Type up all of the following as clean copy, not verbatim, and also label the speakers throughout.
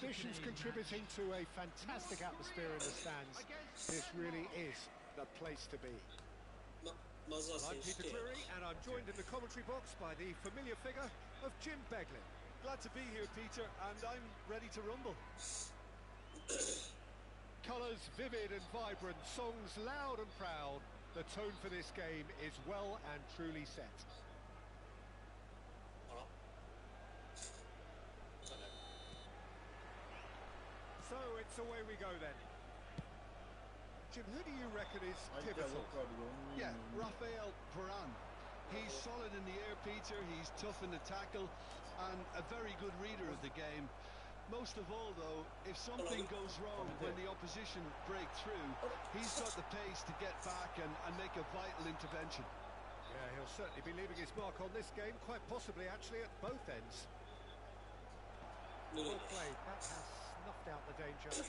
Speaker 1: opposition's contributing to a fantastic atmosphere in the stands. This really is the place to be. I'm Peter Cleary, and I'm joined in the commentary box by the familiar figure of Jim Beglin.
Speaker 2: Glad to be here, Peter, and I'm ready to rumble.
Speaker 1: Colours vivid and vibrant, songs loud and proud. The tone for this game is well and truly set. So it's away we go then. Jim, who do you reckon is pivotal?
Speaker 2: Yeah, Rafael Varane. He's solid in the air, Peter. He's tough in the tackle and a very good reader of the game. Most of all, though, if something goes wrong when the opposition break through, he's got the pace to get back and make a vital intervention.
Speaker 1: Yeah, he'll certainly be leaving his mark on this game, quite possibly actually at both ends. Well played, that has snuffed out the danger.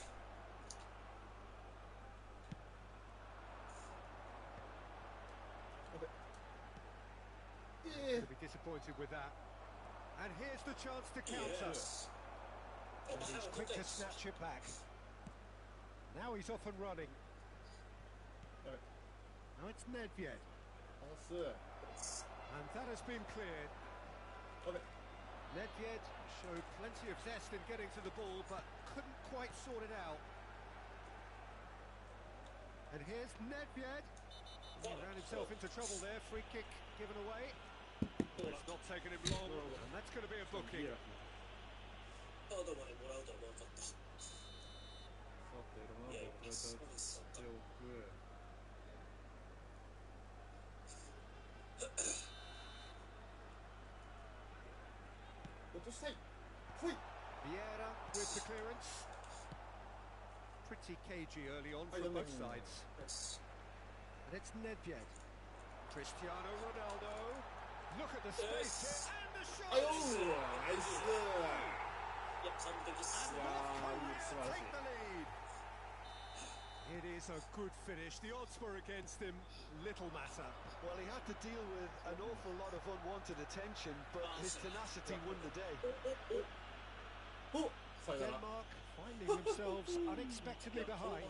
Speaker 1: He'll be disappointed with that. And here's the chance to counter. And he's quick to snatch it back. Now he's off and running. Now it's Nedved. And that has been cleared. Nedved showed plenty of zest in getting to the ball, but couldn't quite sort it out. And here's Nedved. He ran himself into trouble there. Free kick given away. It's not taken him long, and that's going to be a booking. Vieira with the clearance. Pretty cagey early on from both sides. And it's Nedved. Cristiano Ronaldo. Look at the space here, and the shot! And take the lead. It is a good finish. The odds were against him. Little matter.
Speaker 2: Well, he had to deal with an awful lot of unwanted attention, but his tenacity won the day.
Speaker 1: Denmark finding themselves unexpectedly behind.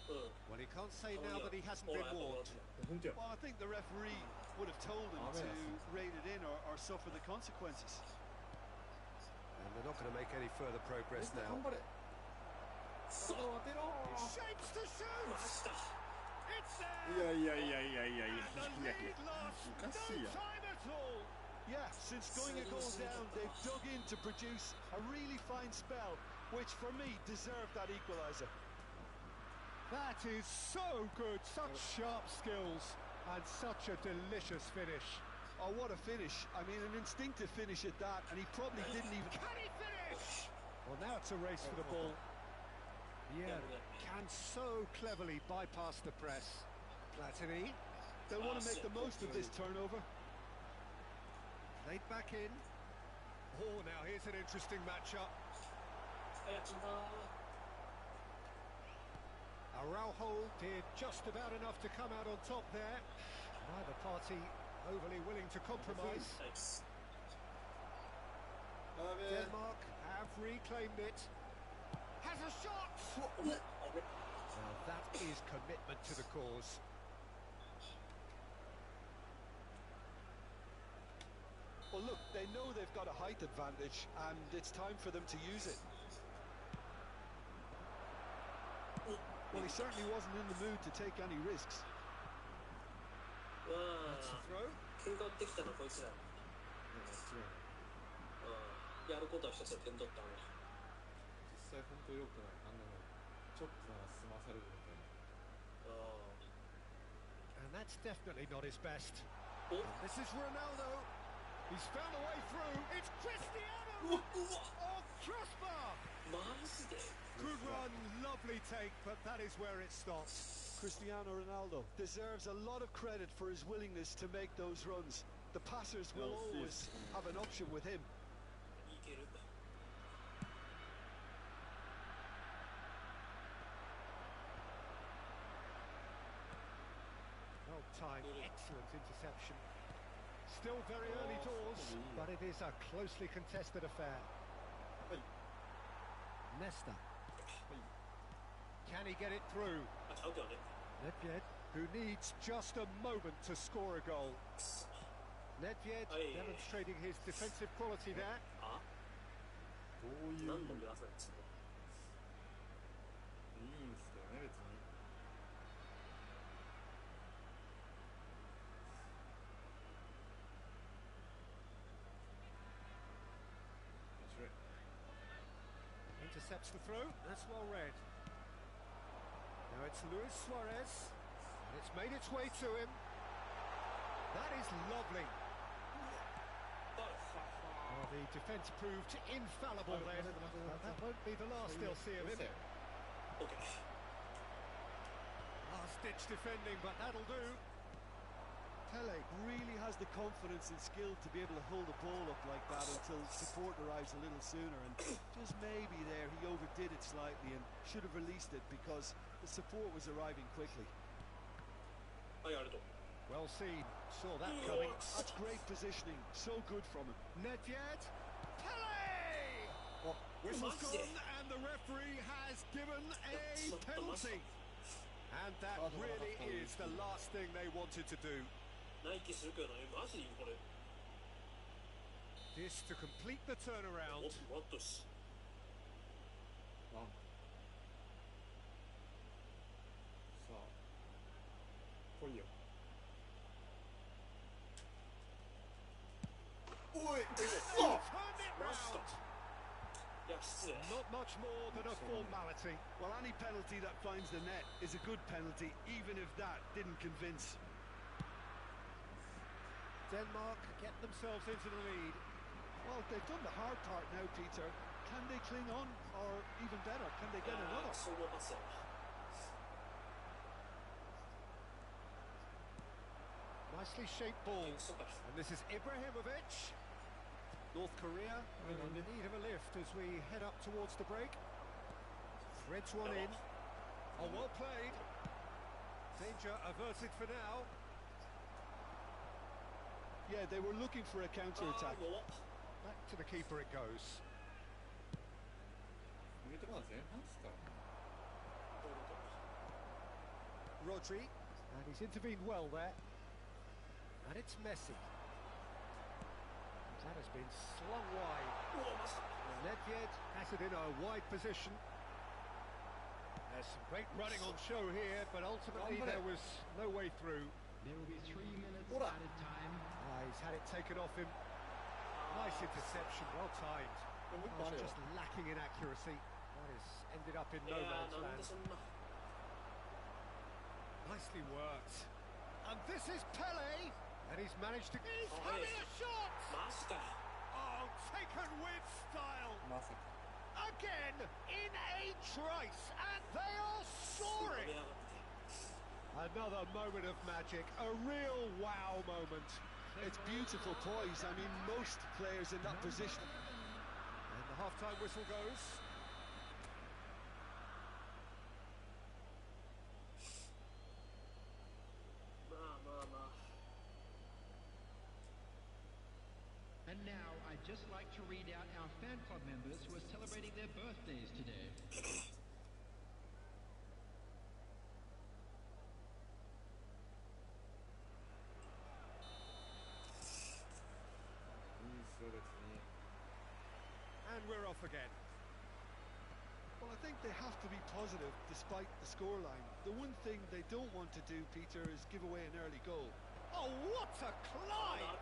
Speaker 1: Well, he can't say now that he hasn't been warned.
Speaker 2: Well, I think the referee would have told him to rein it in or suffer the consequences.
Speaker 1: And they're not going to make any further progress now. He shapes to shoot! It's there! And the lead lost no time at all!
Speaker 2: Yeah, since going a goal down, they've dug in to produce a really fine spell, which for me deserved that equaliser.
Speaker 1: That is so good, such sharp skills, and such a delicious finish.
Speaker 2: Oh, what a finish. I mean, an instinctive finish at that, and he probably didn't even...
Speaker 1: Can he finish? Well, now it's a race for the ball. Yeah, can so cleverly bypass the press. Platini.
Speaker 2: They'll want to make the most of this turnover.
Speaker 1: Laid back in. Oh, now here's an interesting matchup. Araujo did just about enough to come out on top there. Neither party overly willing to compromise. Denmark have reclaimed it. Has a shot! Now that is commitment to the cause.
Speaker 2: Well, look, they know they've got a height advantage, and it's time for them to use it. Well, he certainly wasn't in the mood to take any risks.
Speaker 1: That's a throw. And that's definitely not his best. And this is Ronaldo. He's found a way through. It's Cristiano! Oh, crossbar! Good run, lovely take, but that is where it stops.
Speaker 2: Cristiano Ronaldo deserves a lot of credit for his willingness to make those runs. The passers will always have an option with him.
Speaker 1: Well timed, excellent interception. Still very early doors, but it is a closely contested affair. Nesta. Can he get it through? Nedved, who needs just a moment to score a goal. Nedved demonstrating his defensive quality there. Intercepts the throw. That's well read. Now it's Luis Suarez, and it's made its way to him. That is lovely. Oh, the defence proved infallible then. That won't be the last they'll see of him. Last-ditch defending, but that'll do.
Speaker 2: Pele really has the confidence and skill to be able to hold the ball up like that until support arrives a little sooner, and just maybe there he overdid it slightly and should have released it because the support was arriving quickly.
Speaker 1: Well seen, saw that coming.
Speaker 2: That's great positioning, so good from him.
Speaker 1: Nedved, Pele! Whistle's gone and the referee has given a penalty. And that really is the last thing they wanted to do. This to complete the turnaround. Turned it round. Not much more than a formality.
Speaker 2: Well, any penalty that finds the net is a good penalty, even if that didn't convince.
Speaker 1: Denmark get themselves into the lead.
Speaker 2: Well, they've done the hard part now, Peter. Can they cling on, or even better, can they get another?
Speaker 1: Nicely shaped ball. And this is Ibrahimovic. North Korea in need of a lift as we head up towards the break. Threads one in. Oh, well played. Danger averted for now.
Speaker 2: Yeah, they were looking for a counter-attack.
Speaker 1: Back to the keeper it goes. Rodri, and he's intervened well there. And it's Messi. That has been slung wide. Nedved has it in a wide position. There's some great running on show here, but ultimately there was no way through.
Speaker 3: There will be 3 minutes added time.
Speaker 1: He's had it taken off him. Nice interception, well timed. Just lacking in accuracy. That has ended up in no man's land. Nicely worked. And this is Pele. And he's managed to... He's having a shot! Oh, taken with style. Again, in a trice, and they are soaring. Another moment of magic, a real wow moment.
Speaker 2: It's beautiful poise. I mean, most players in that position.
Speaker 1: And the half-time whistle goes.
Speaker 3: And now, I'd just like to read out our fan club members who are celebrating their birthdays today.
Speaker 1: And we're off again.
Speaker 2: Well, I think they have to be positive despite the scoreline. The one thing they don't want to do, Peter, is give away an early goal.
Speaker 1: Oh, what a climb!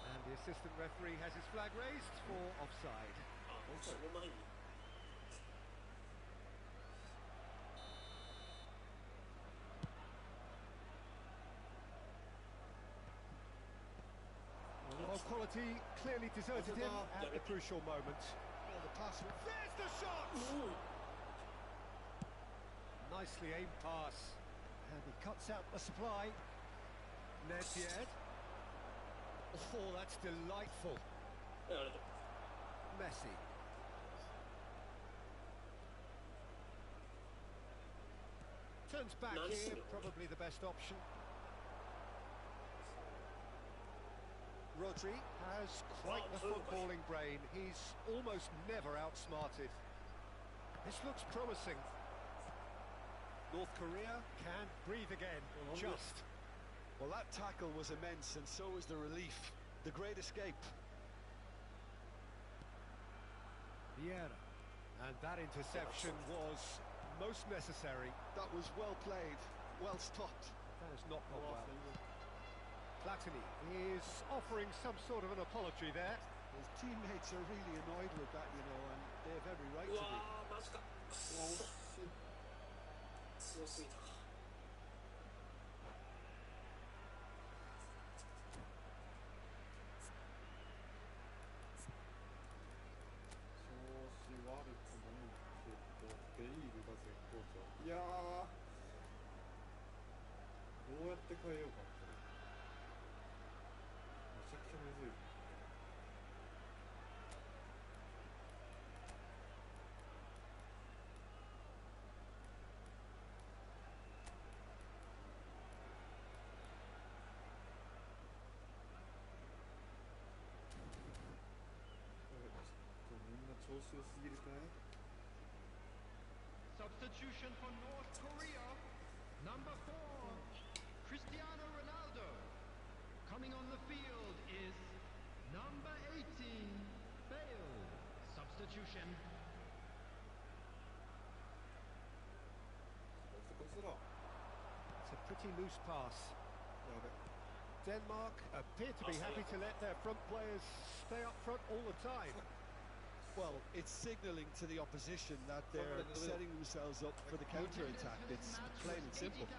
Speaker 1: And the assistant referee has his flag raised for offside. Well, quality clearly deserted him at the crucial moment.
Speaker 2: Well, the pass...
Speaker 1: There's the shot! Nicely aimed pass. And he cuts out the supply. Nedved. Oh, that's delightful. Messi. Turns back here, probably the best option. Rodri has quite the footballing brain. He's almost never outsmarted. This looks promising. North Korea can breathe again, just.
Speaker 2: Well, that tackle was immense, and so was the relief. The great escape.
Speaker 1: Vieira. And that interception was most necessary.
Speaker 2: That was well played, well stopped.
Speaker 1: That has not gone well. Platini is offering some sort of an apology there.
Speaker 2: His teammates are really annoyed with that, you know, and they have every right to be.
Speaker 4: 強すぎたか。
Speaker 5: ベリーグが絶好調。いやー、どうやって変えようかこれ。めちゃくちゃむずい。みんな調子良すぎるかい？
Speaker 3: Substitution for North Korea. Number 4, Cristiano Ronaldo. Coming on the field is number 18, Bale. Substitution.
Speaker 1: It's a pretty loose pass. Denmark appear to be happy to let their front players stay up front all the time.
Speaker 2: Well, it's signalling to the opposition that they're setting themselves up for the counter-attack. It's plain and simple.
Speaker 1: It's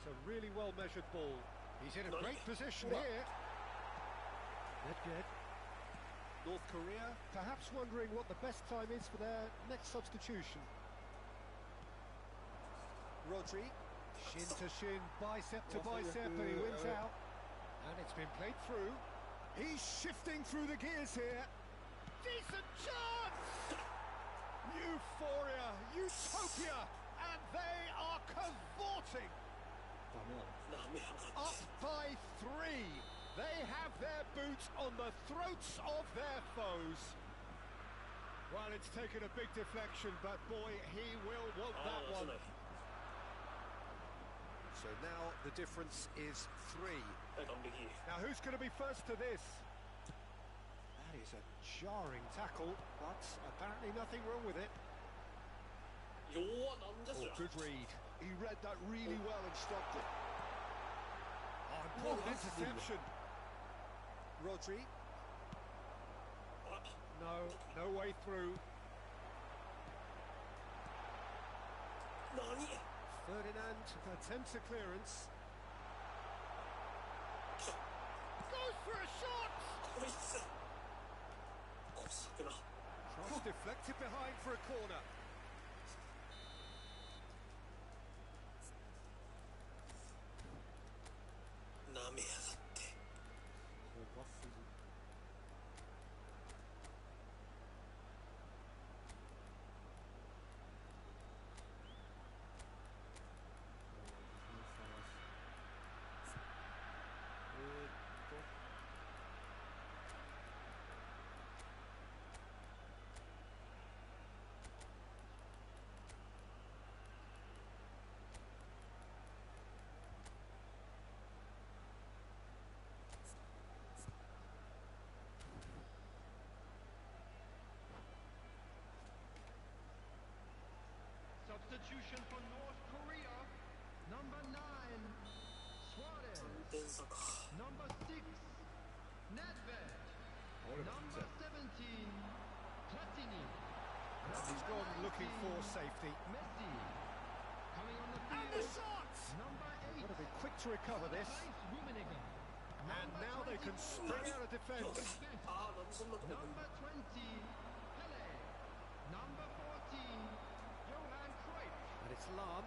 Speaker 1: a really well-measured ball. He's in a great position here. Good. North Korea perhaps wondering what the best time is for their next substitution. Rodri, shin to shin, bicep to bicep, and he wins out. And it's been played through. He's shifting through the gears here. Decent chance! Euphoria, utopia, and they are cavorting. Up by 3. They have their boots on the throats of their foes. Well, it's taken a big deflection, but boy, he will want that one. So now the difference is 3. Now who's going to be first to this? That is a jarring tackle, but apparently nothing wrong with it. Oh, good read.
Speaker 2: He read that really well and stopped it.
Speaker 1: Oh, important interception. Rodri. No way through. Ferdinand attempts a clearance. Goes for a shot! Cross deflected behind for a corner.
Speaker 3: Substitution for North Korea. Number 9, Suarez. Number 6, Nedved. Number 17, Platini.
Speaker 1: He's gone looking for safety.
Speaker 3: Messi. Coming on the field.
Speaker 1: And the shot!
Speaker 3: Number 8.
Speaker 1: Got to be quick to recover this. And now they can spring out of defence.
Speaker 3: Number 20, Pele. Number 14, Johan Cruyff.
Speaker 1: And it's Lam.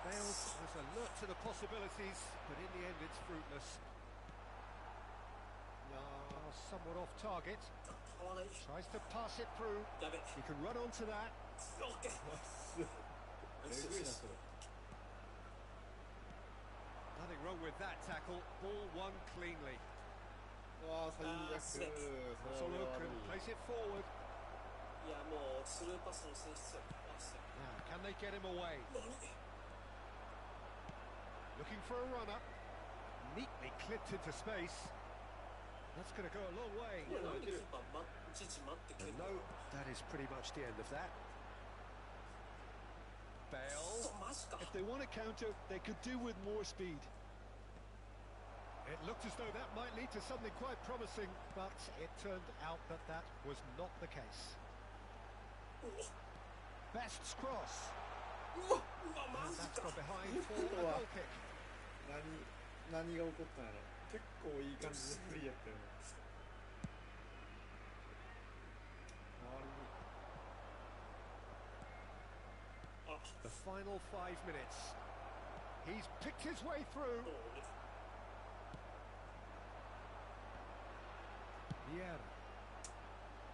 Speaker 1: Bale was alert to the possibilities, but in the end it's fruitless. Somewhat off target. Tries to pass it through. He can run onto that.
Speaker 5: えぐいなそれ。
Speaker 1: Nothing wrong with that tackle. Ball won cleanly.
Speaker 5: うわー最悪。それ
Speaker 1: Solo
Speaker 5: は悪
Speaker 1: can
Speaker 5: い。
Speaker 1: place it forward.
Speaker 4: いやもうスルーパスの性質や。
Speaker 1: Now, can they get him away?
Speaker 4: 何
Speaker 1: Looking for a runner. Neatly clipped into space. That's going to go a long way.
Speaker 4: これなんでキーパーいちいち待ってくれ
Speaker 1: And
Speaker 4: るの
Speaker 1: no, that is pretty much the end of that. Bale.
Speaker 4: マジか
Speaker 2: If they want to counter, they could do with more speed.
Speaker 1: It looked as though that might lead to something quite promising, but it turned out that that was not the case. Best's cross.
Speaker 4: うわマ
Speaker 1: And
Speaker 4: ジ
Speaker 1: that's
Speaker 4: か
Speaker 1: from behind for a goal kick.
Speaker 5: 何が起こったんやろ。結構いい感じのフリーやったよね。
Speaker 1: The final 5 minutes. He's picked his way through. Yeah.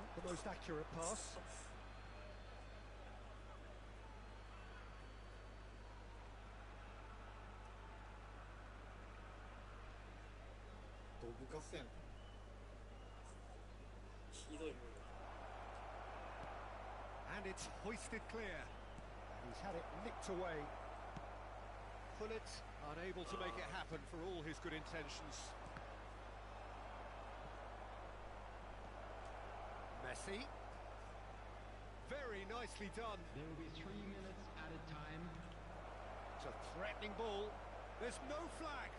Speaker 1: Not the most accurate pass.
Speaker 5: ドブカスやん。
Speaker 4: ひどいもんだ
Speaker 1: And it's hoisted clear. And he's had it nicked away. Pullet unable to make it happen for all his good intentions. Messi. Very nicely done.
Speaker 3: There will be 3 minutes added time.
Speaker 1: It's a threatening ball. There's no flag.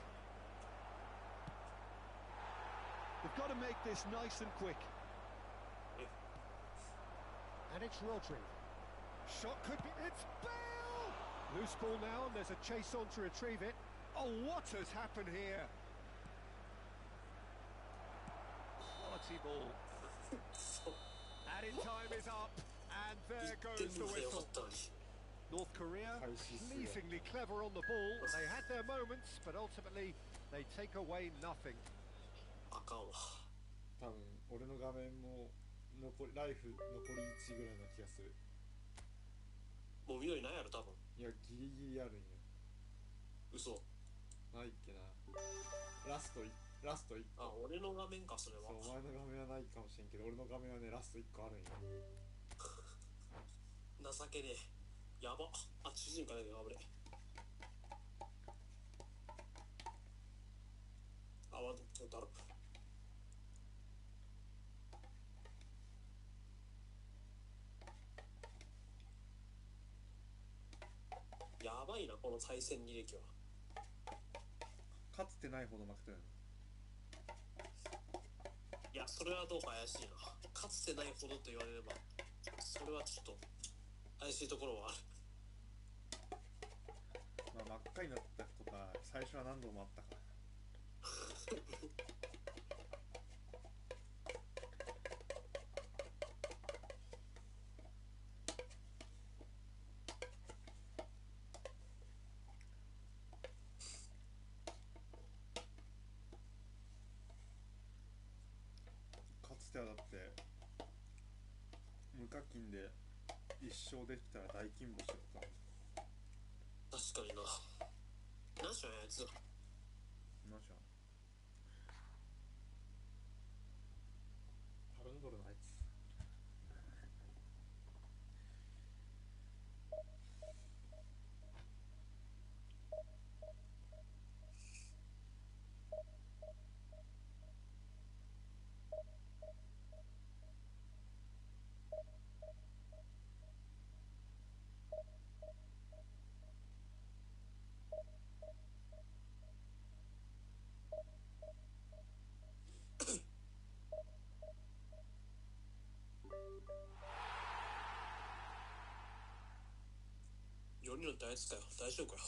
Speaker 2: They've got to make this nice and quick.
Speaker 1: And it's Rodri. Shot could be... It's Bale! Loose ball now, and there's a chase on to retrieve it. Oh, what has happened here? Quality ball. Added time is up, and there
Speaker 4: 1
Speaker 1: goes
Speaker 4: 点
Speaker 1: the
Speaker 4: 目でよか
Speaker 1: whistle.
Speaker 4: ったのに
Speaker 1: North Korea, pleasingly clever on the ball. They had their moments, but ultimately they take away nothing.
Speaker 4: あかんわ
Speaker 5: 多分俺の画面もライフ残り1ぐらいな気がする。
Speaker 4: もう緑ないやろ多分
Speaker 5: いやギリギリあるんよ。
Speaker 4: 嘘
Speaker 5: ないっけな。ラスト1
Speaker 4: あ
Speaker 5: 個。
Speaker 4: 俺の画面かそれは
Speaker 5: そうお前の画面はないかもしれんけど、俺の画面はねラスト1個あるんよ。
Speaker 4: 情けねえやばあ主人公だけど危ねえあわだろやばいなこの対戦履歴は
Speaker 5: かつてないほど負けたよね。
Speaker 4: いやそれはどうか怪しいなかつてないほどと言われればそれはちょっと怪しいところはある
Speaker 5: まあ真っ赤になったとか最初は何度もあったから。かつてはだって無課金で一生できたら大金星だったのに。
Speaker 4: 確かにな何しろあいつ
Speaker 5: なんじゃん。タルンドルのあいつ。
Speaker 4: 4人のってあいつかよ大丈夫かよ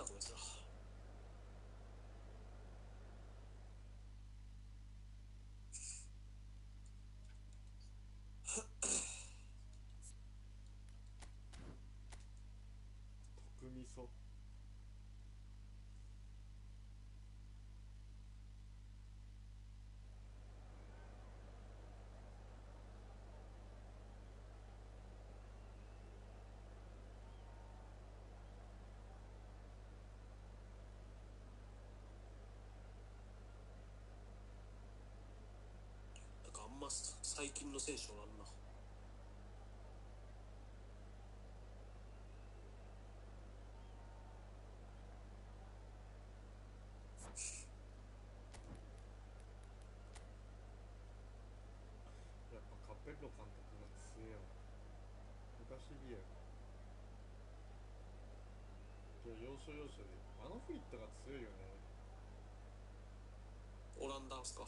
Speaker 4: だこいつら。
Speaker 5: 特味噌。
Speaker 4: なんかあんま最近の選手おらんな。
Speaker 5: やっぱカペッロ監督が強えよ。昔ビエル要所要所であのフリットが強いよね。
Speaker 4: オランダっすか。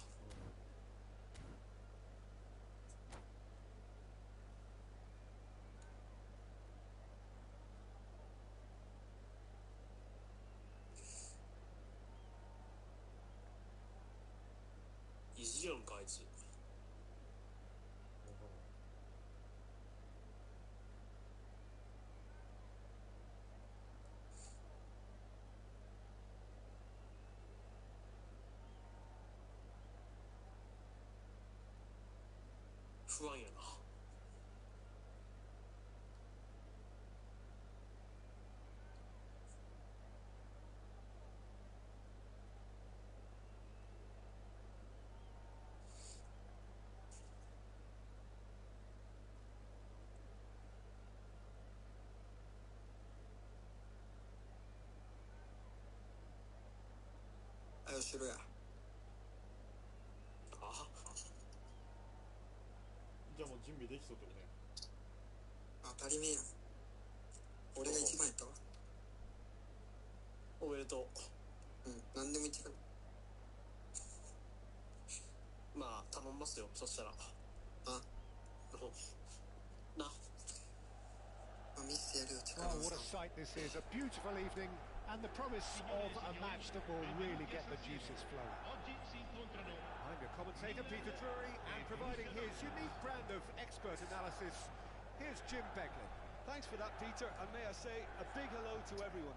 Speaker 4: 意地やんかあいつ。不安やな。
Speaker 6: あよしろや。
Speaker 4: あ
Speaker 5: じゃあもう準備できそうってことね。
Speaker 6: 当たり前やん。俺が一番やったわ。
Speaker 4: おめでと
Speaker 6: うん、何でも言ってくる。
Speaker 4: う。まあ頼みますよ、そしたら。
Speaker 6: あ、
Speaker 4: な。
Speaker 6: まあ、見せてやるよ、力
Speaker 1: Oh,
Speaker 6: を
Speaker 1: what
Speaker 6: さ。
Speaker 1: a sight this is. A beautiful evening and the promise of a match that will really get the juices flowing. I'm your commentator, Peter Drury, and providing his unique brand of expert analysis, here's Jim Beglin.
Speaker 2: Thanks for that, Peter, and may I say a big hello to everyone.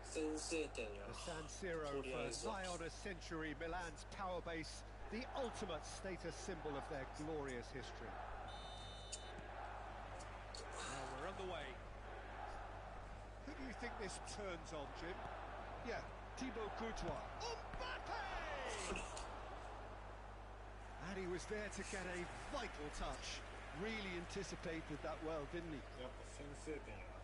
Speaker 4: 先制点や。
Speaker 1: The San Siro
Speaker 4: とりあえ
Speaker 1: for
Speaker 4: ず
Speaker 1: nigh on a century, Milan's power base, the ultimate status symbol of their glorious history. Now we're underway. Who do you think this turns on, Jim?
Speaker 2: Yeah, Thibaut Courtois.
Speaker 1: Mbappe! And he was there to get a vital touch.
Speaker 2: Really anticipated that well, didn't he?
Speaker 5: やっぱ先制点やな。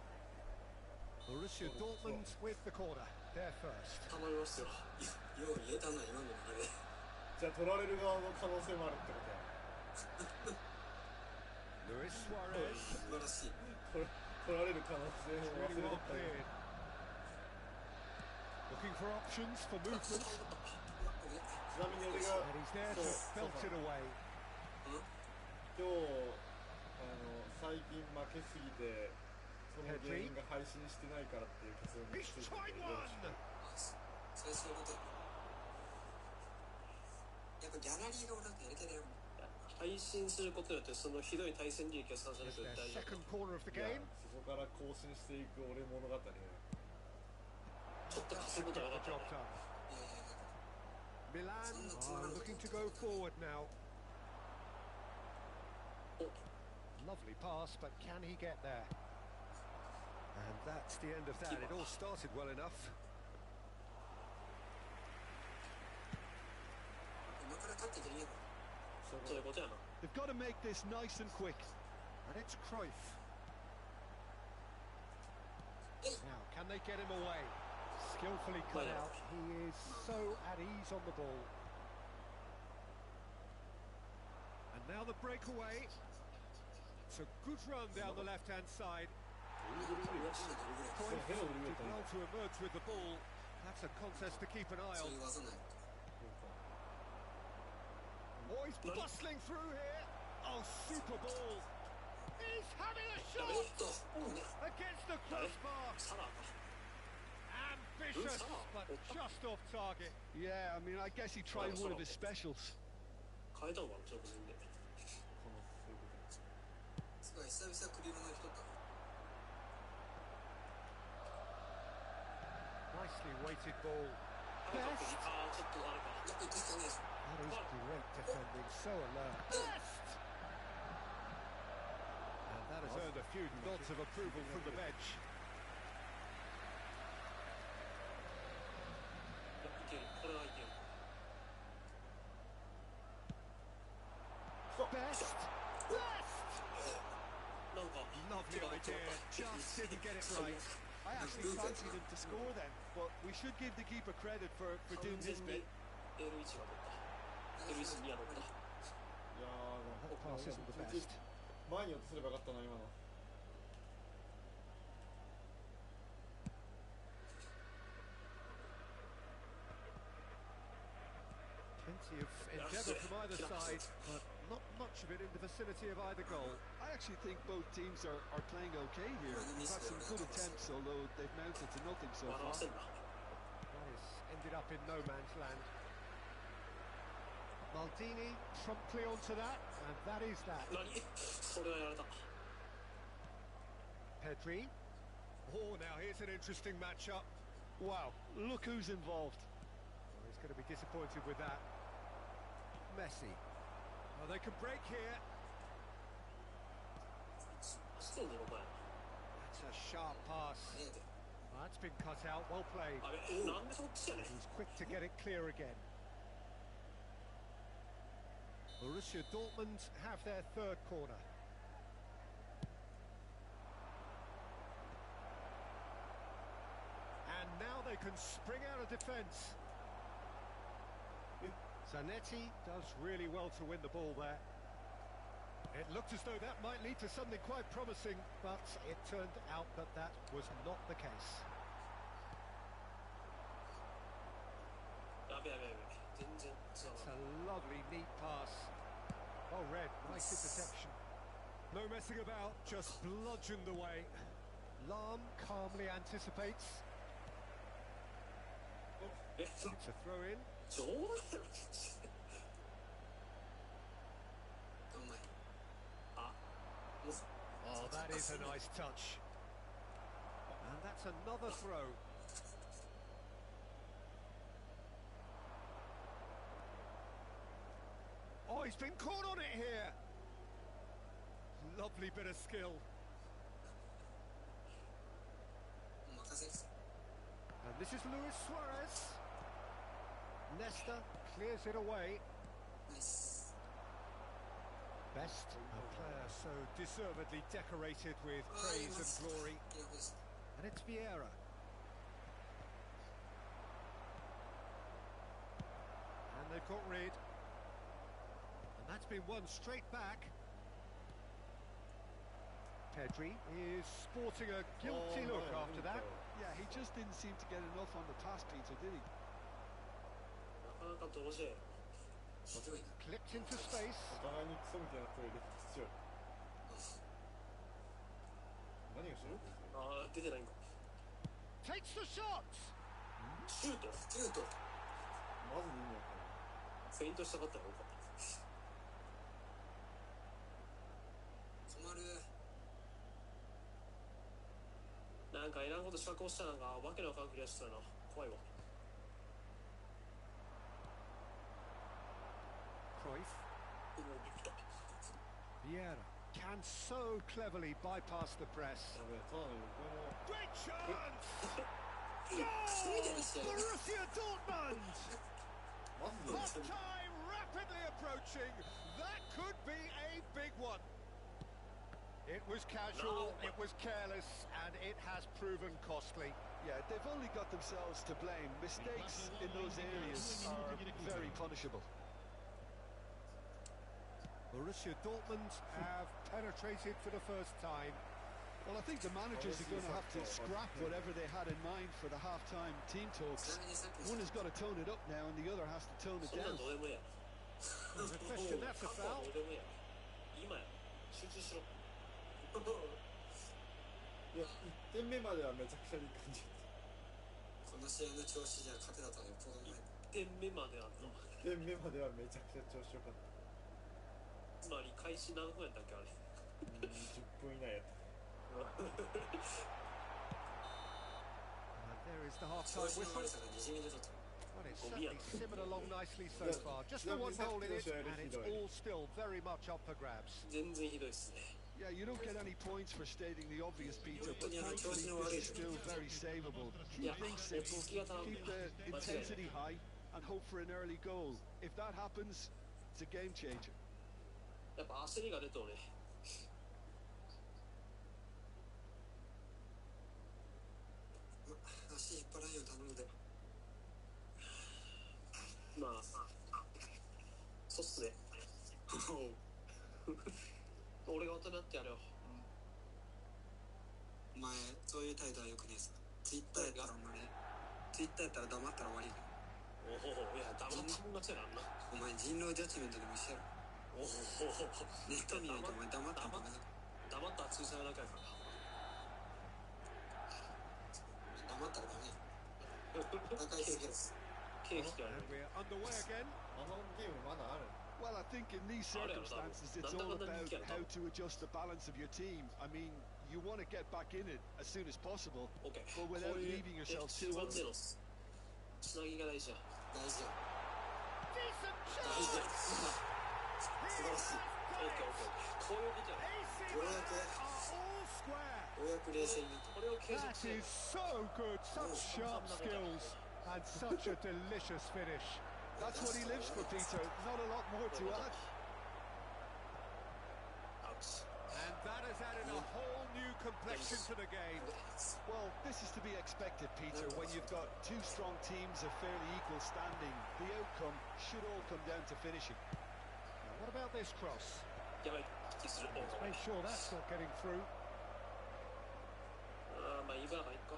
Speaker 1: Borussia Dortmund with the corner. They're first.
Speaker 4: 頼みますよ。
Speaker 6: よう言えたな、今の流れ。
Speaker 5: じゃあ取られる側の可能性もあるってことや。
Speaker 1: Luis Suarez.
Speaker 6: 素晴らしい。
Speaker 5: 取られる可能性も
Speaker 1: Really
Speaker 5: 忘れ
Speaker 1: well
Speaker 5: とったよ。
Speaker 1: cleared. Looking for options for movement.
Speaker 5: ちなみに俺が
Speaker 1: And he's there to belt it away.
Speaker 5: 今日最近負けすぎてその原因が配信してないからっていう結論に
Speaker 1: He's
Speaker 5: ついて
Speaker 1: tried
Speaker 5: る
Speaker 1: one!
Speaker 6: 最初のことや。やっぱギャラリーがおらんとやりたいだよ。
Speaker 4: 配信することによってそのひどい対戦利益が算出さ
Speaker 1: It's
Speaker 4: れて
Speaker 1: their
Speaker 4: 大丈夫。
Speaker 1: second corner of the
Speaker 5: いや
Speaker 1: game.
Speaker 5: そこから更新していく俺物語ね。
Speaker 4: ちょっと稼ぐことはな
Speaker 1: Get
Speaker 4: かっ
Speaker 1: the
Speaker 4: た
Speaker 1: job
Speaker 4: ね。
Speaker 1: done. Milan are looking to go forward now. Lovely pass, but can he get there? And that's the end of that. It all started well enough.
Speaker 6: 今から勝っていけるよ。
Speaker 4: そういうことやな。
Speaker 2: They've got to make this nice and quick.
Speaker 1: And it's Cruyff. Now, can they get him away? Skillfully cut out. He is so at ease on the ball. And now the breakaway. It's a good run down the left-hand side. Cruyff did well to emerge with the ball. That's a contest to keep an eye
Speaker 6: そう
Speaker 1: on.
Speaker 6: いう技ない。
Speaker 1: Oh, he's bustling through here. Oh, super ball. He's having a
Speaker 4: やべ
Speaker 1: shot
Speaker 4: っと。
Speaker 1: against the crossbar.
Speaker 4: サラか。
Speaker 1: vicious, but just off target.
Speaker 2: Yeah, I mean, I guess he tried one of his specials.
Speaker 4: 変えたのかな、直前で。
Speaker 5: このそういうこと
Speaker 6: すごい久々クリームの人だ。
Speaker 1: Nicely weighted ball.
Speaker 4: あれか、ちょっとあれか。
Speaker 6: いくしかねえぞ。
Speaker 1: That is great defending, so alert. Best! And that has earned a few nods of approval from the bench.
Speaker 4: いける、これはいける。
Speaker 1: Best! Best!
Speaker 4: なんか、
Speaker 1: Lovely idea, just didn't get it right.
Speaker 2: I actually fancied him to score then, but we should give the keeper credit for doing his bit.
Speaker 4: L1 が取った。L1 には取った。
Speaker 5: いやー、
Speaker 1: That pass isn't the best.
Speaker 5: 前に落とせればよかったな、今の。
Speaker 1: Plenty of endeavour from either side, but not much of it in the vicinity of either goal.
Speaker 2: I actually think both teams are playing okay here. We've had some good attempts, although they've mounted to nothing so
Speaker 4: 笑わ
Speaker 2: far.
Speaker 4: せんな。
Speaker 1: That has ended up in no man's land. Maldini promptly onto that, and that is that.
Speaker 4: 何それはやられた。
Speaker 1: Pedri. Oh, now here's an interesting matchup.
Speaker 2: Wow, look who's involved.
Speaker 1: Oh, he's going to be disappointed with that. Messi. Oh, they can break here.
Speaker 4: 走ってんのお前。
Speaker 1: That's a sharp pass.
Speaker 6: ねえで。
Speaker 1: Oh, that's been cut out. Well played.
Speaker 4: あれ、なんでそっちやねん。
Speaker 1: He's quick to get it clear again. Borussia Dortmund have their third corner. And now they can spring out of defence. Zanetti does really well to win the ball there. It looked as though that might lead to something quite promising, but it turned out that that was not the case.
Speaker 4: やべやべやべ。全然違
Speaker 1: It's
Speaker 4: う
Speaker 1: a
Speaker 4: な。
Speaker 1: lovely, neat pass. Oh, Red, nice interception. No messing about, just bludgeoned away. Lahm calmly anticipates.
Speaker 4: え、
Speaker 1: It's a throw in.
Speaker 4: 冗談やろ。
Speaker 6: うまい。
Speaker 4: あ、もう
Speaker 1: Oh, that is a nice touch. And that's another throw. Oh, he's been caught on it here. Lovely bit of skill.
Speaker 6: 任せるぞ。
Speaker 1: And this is Luis Suarez. Nesta clears it away.
Speaker 6: ナイス。
Speaker 1: Best, a player so deservedly decorated with praise and glory.
Speaker 6: いや、ほいし。
Speaker 1: And it's Vieira. And they've got rid. And that's been won straight back. Pedri is sporting a guilty look after that.
Speaker 2: Yeah, he just didn't seem to get enough on the pass, Peter, did he?
Speaker 4: なかなか泥仕合。
Speaker 6: 強いな。
Speaker 1: Clipped into space.
Speaker 5: お互いにクソみたいなプレーで強い。何がしろ？
Speaker 4: あー、出てないんか。
Speaker 1: Takes the shot.
Speaker 4: シュート。
Speaker 6: シュート。
Speaker 5: マジで意味わかんない。
Speaker 4: フェイントしたかったらよかった。
Speaker 6: 困る。
Speaker 4: なんかいらんこと仕掛けをしたなんかわけのわかんクリアしてたな。怖いわ。
Speaker 1: Cruyff.
Speaker 4: うお、びっくりした。
Speaker 1: Vieira can so cleverly bypass the press.
Speaker 5: やべえ、ただの横の
Speaker 1: Great chance!
Speaker 6: クソみたいな試合。
Speaker 1: Borussia Dortmund!
Speaker 5: マジで
Speaker 1: Half time rapidly approaching. That could be a big one. It was casual, it was careless, and it has proven costly.
Speaker 2: Yeah, they've only got themselves to blame. Mistakes in those areas are very punishable.
Speaker 1: Borussia Dortmund have penetrated for the first time.
Speaker 2: Well, I think the managers are going to have to scrap whatever they had in mind for the half-time team
Speaker 6: ち
Speaker 2: talks.
Speaker 6: なみにさっきの
Speaker 2: One has got to tone it up now, and the other has to tone it
Speaker 4: そんなん
Speaker 2: down.
Speaker 4: どうでもいいや。
Speaker 1: There's a question, that's a
Speaker 4: 過去は
Speaker 1: foul.
Speaker 4: どうでもいいや。今や。集中しろ。
Speaker 5: いや、1点目まではめちゃくちゃいい感じだっ
Speaker 6: この試合の調子じゃ勝てたとはよっぽどない。
Speaker 4: 1点目まであんの。
Speaker 5: 1点目まではめちゃくちゃ調子よかった。
Speaker 4: つまり開始何分やったっけあれ。
Speaker 5: 10分以内やった。
Speaker 1: There is the
Speaker 6: 調
Speaker 1: half-time
Speaker 6: 子の
Speaker 1: whistle.
Speaker 6: 悪さがにじみ出とった。
Speaker 1: Well, it's certainly simmered along nicely so far. Just the one goal in it, and it's all still very much up for grabs.
Speaker 4: 全然ひどいっすね。
Speaker 2: Yeah, you don't get any points for stating the obvious, Peter, but thankfully this is still very savable. Keep things simple, keep the intensity high, and hope for an early goal. If that happens, it's a game changer.
Speaker 4: やっぱ焦りが出とね。
Speaker 6: 足引っ張らんよ頼むで。
Speaker 4: まあ、そうっすね。俺が大人ってやるよ。
Speaker 6: お前そういう態度はよくねえぞ。ツイッターやったらお前ツイッターやったら黙ったら終わりだ。
Speaker 4: おお、いや黙ったもん勝ちやな。
Speaker 6: お前人狼ジャッジメントでもしてやろ。
Speaker 4: おお、
Speaker 6: ネット見ないとお前黙ったんだね。
Speaker 4: 黙ったら通されなきゃやから。
Speaker 6: 黙ったらダメ。高いすぎる。
Speaker 4: ケーキやる。
Speaker 1: And we're underway again.
Speaker 5: あのゲームまだある。
Speaker 2: Well, I think in these circumstances, it's all about how to adjust the balance of your team. I mean, you want to get back in it as soon as possible,
Speaker 4: OK。
Speaker 2: but without leaving yourself too
Speaker 4: 中盤
Speaker 2: under.
Speaker 4: でのつなぎが大事や。
Speaker 6: 大事や。
Speaker 1: Decent
Speaker 6: 大
Speaker 1: chance.
Speaker 6: 事や。素晴らしい。
Speaker 4: オッケーオッケー。こういうことや。
Speaker 6: ようや
Speaker 1: AC
Speaker 6: く
Speaker 1: are all square.
Speaker 6: ようやく冷静になった。
Speaker 4: これを継続
Speaker 1: That
Speaker 4: して
Speaker 1: is so good. Such sharp skills and such a delicious finish.
Speaker 2: That's what he lives for, Peter. Not a lot more to add.
Speaker 4: Ouch.
Speaker 1: And that has added a whole new complexion to the game.
Speaker 2: Well, this is to be expected, Peter, when you've got two strong teams of fairly equal standing. The outcome should all come down to finishing.
Speaker 1: Now, what about this cross?
Speaker 4: やばい気する。お
Speaker 1: Make sure that's not getting through.
Speaker 4: ああ、まあ今はいいか。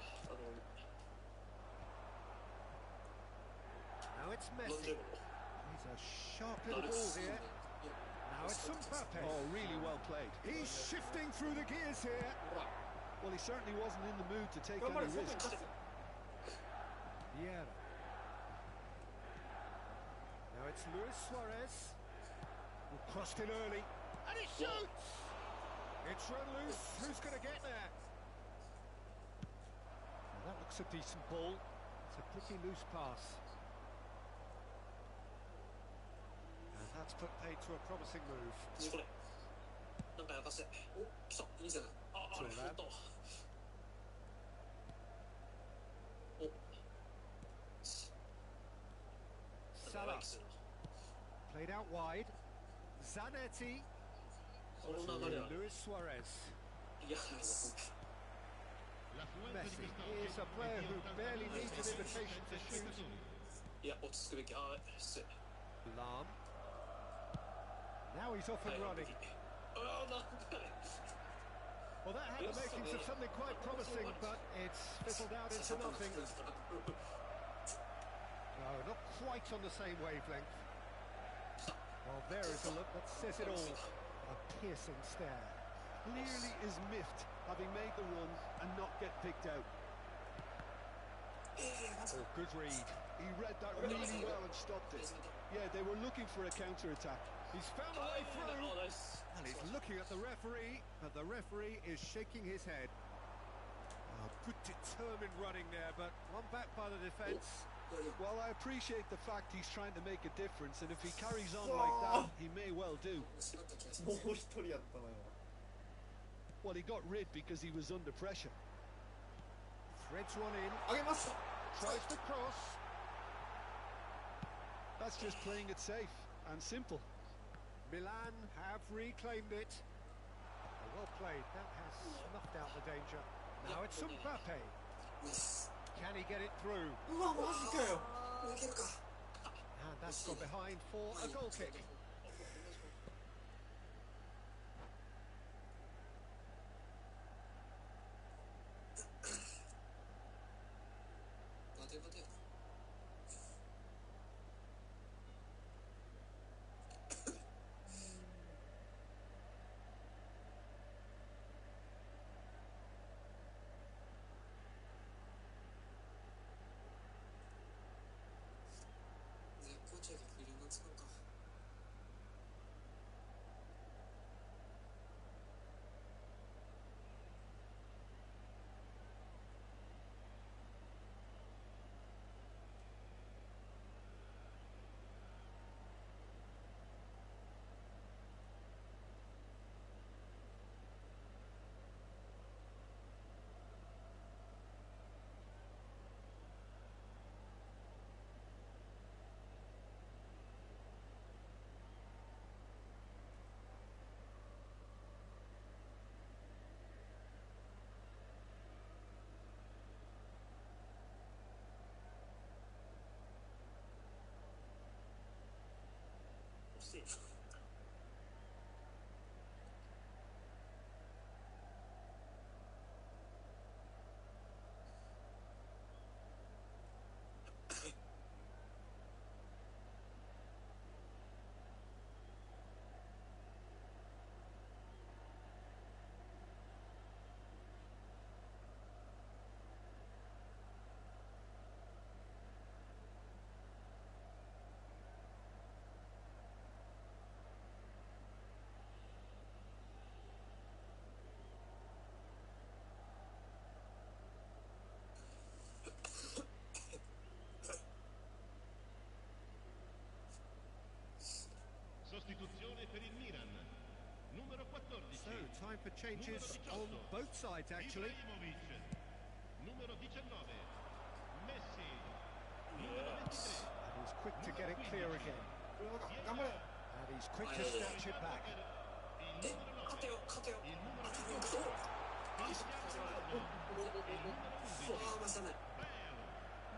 Speaker 1: Now it's
Speaker 4: 40
Speaker 1: Messi.
Speaker 4: 号。
Speaker 1: He's a sharp little ball here. Now it's Mbappe.
Speaker 2: Oh, really well played.
Speaker 1: He's shifting through the gears here.
Speaker 2: Well, he certainly wasn't in the mood to take
Speaker 5: 頑張れ
Speaker 2: any
Speaker 5: 外に
Speaker 2: risks.
Speaker 5: 出せ。
Speaker 1: Vieira. Now it's Luis Suarez. Who crossed in early. And he shoots! It's run loose. Who's going to get there? Well, that looks a decent ball. It's a pretty loose pass. And that's put paid to a promising move.
Speaker 4: これ。なんかやかせ。お、来た。
Speaker 6: いいじゃない。
Speaker 4: あ、あれ、
Speaker 1: そうだ
Speaker 4: ほんと。お。やばい
Speaker 1: Salah
Speaker 4: 気するな。
Speaker 1: played out wide. Zanetti.
Speaker 4: この流れは。
Speaker 1: Luis Suarez.
Speaker 4: いや、ナイス。
Speaker 1: Messi is a player who barely needs an invitation to shoot.
Speaker 4: いや、落ち着くべき。ああ、失礼。
Speaker 1: Lam. Now he's off and
Speaker 4: はい、
Speaker 1: running.
Speaker 4: ああ、なんだい。
Speaker 1: Well, that had the makings of something quite promising, but it's fizzled out into nothing. No, not quite on the same wavelength. Well, there is a look that says it all. A piercing stare.
Speaker 2: Clearly is miffed, having made the run and not get picked out.
Speaker 1: Oh, good read.
Speaker 2: He read that really well and stopped it. Yeah, they were looking for a counter-attack.
Speaker 1: He's found a way
Speaker 4: あ
Speaker 1: through.
Speaker 4: ナイス。
Speaker 1: And he's looking at the referee, but the referee is shaking his head. Oh, good determined running there, but one back by the defence.
Speaker 2: Well, I appreciate the fact he's trying to make a difference, and if he carries on like that, he may well do.
Speaker 5: もう一人やったな今。
Speaker 2: Well, he got rid because he was under pressure.
Speaker 1: Threads one in,
Speaker 5: あげました。
Speaker 1: tries the cross.
Speaker 2: That's just playing it safe and simple.
Speaker 1: Milan have reclaimed it. Well played, that has snuffed out the danger. Now it's Mbappe. Can he get it through?
Speaker 5: うわマジかよ。
Speaker 6: 抜けるか。
Speaker 1: And that's gone behind for a goal kick.
Speaker 6: 待て待て。
Speaker 4: していい。
Speaker 1: Sostituzione per il Milan. Numero 14. So, time for changes on both sides actually. Numero 19. Messi. Numero 23. And he's quick to get it clear again. And he's quick to snatch it back.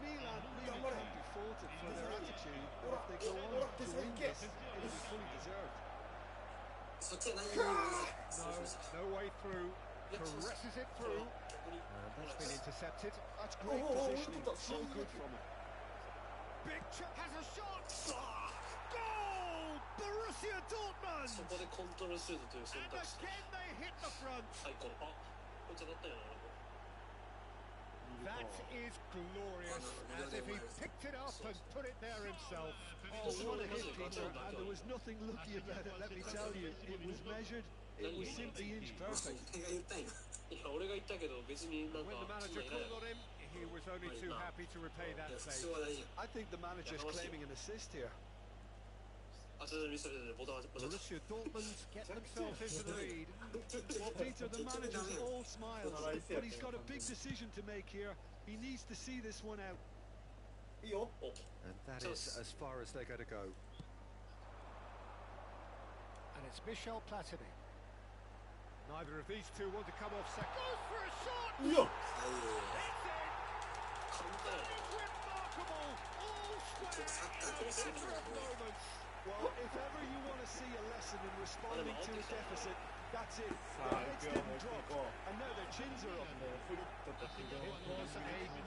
Speaker 2: Milan really can't be faulted for their attitude, but if they go on to win this, it'll be fully deserved.
Speaker 1: No way through. Presses it through. And that's been intercepted.
Speaker 2: That's great positioning. So good from him.
Speaker 1: Big has a shot. Goal! Borussia Dortmund.
Speaker 4: そこでコントロールシュートという選
Speaker 1: And
Speaker 4: 択肢。
Speaker 1: again they hit the front.
Speaker 4: 最高。あ、こいつ当たったよな。
Speaker 1: That is glorious, as if he picked it up and put it there himself.
Speaker 2: Oh, what a hit, Peter, and there was nothing lucky about it, let me tell you. It was measured, it was simply inch perfect.
Speaker 4: いや、俺が言ったけど、別になん
Speaker 1: When the
Speaker 4: か。
Speaker 1: manager called on him, he was only too happy to repay that save.
Speaker 2: I think the manager's claiming an assist here.
Speaker 4: あ、ちょっと見せて、ボタン押し
Speaker 1: Borussia Dortmund get themselves into the lead.
Speaker 2: Well, Peter, the manager's all smiles, but he's got a big decision to make here. He needs to see this one out.
Speaker 1: And that is as far as they're going to go. And it's Michel Platini. Neither of these two want to come off set. Goes for a shot! It's in! That is remarkable! All square and moments.
Speaker 2: Well, if ever you want to see a lesson in responding to a deficit, that's it. Their heads didn't drop, and now their chins are up.
Speaker 1: It was a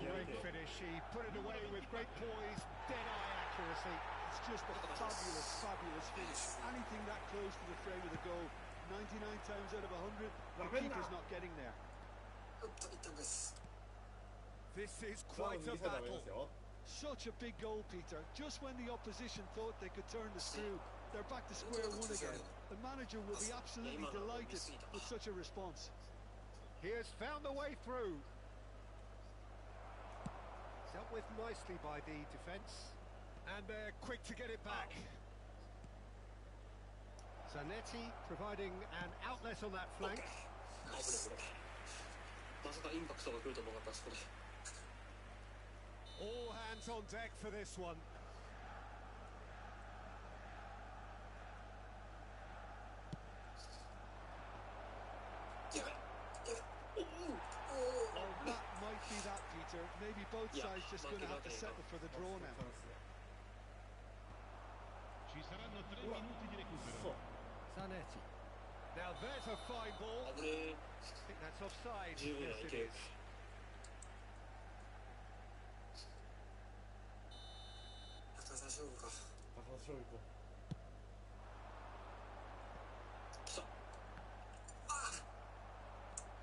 Speaker 1: great finish. He put it away with great poise, dead-eye accuracy.
Speaker 2: It's just a fabulous, fabulous finish. Anything that close to the frame of the goal, 99 times out of 100, the keeper's not getting there.
Speaker 1: This is quite a battle.
Speaker 2: Such a big goal, Peter. Just when the opposition thought they could turn the screw, they're back to square one again. The manager will be absolutely delighted with such a response.
Speaker 1: He has found a way through. Dealt with nicely by the defence. And they're quick to get it back. Zanetti providing an outlet on that flank.
Speaker 4: まさかインパクトが来ると思わなかった、そこで。
Speaker 1: All hands on deck for this one.
Speaker 2: Oh, that might be that, Peter. Maybe both sides just going to have to settle for the draw now.
Speaker 1: Ci saranno 3 minuti di recupero. Zanetti. Now there's a fine ball. I think that's offside. Yes, it is.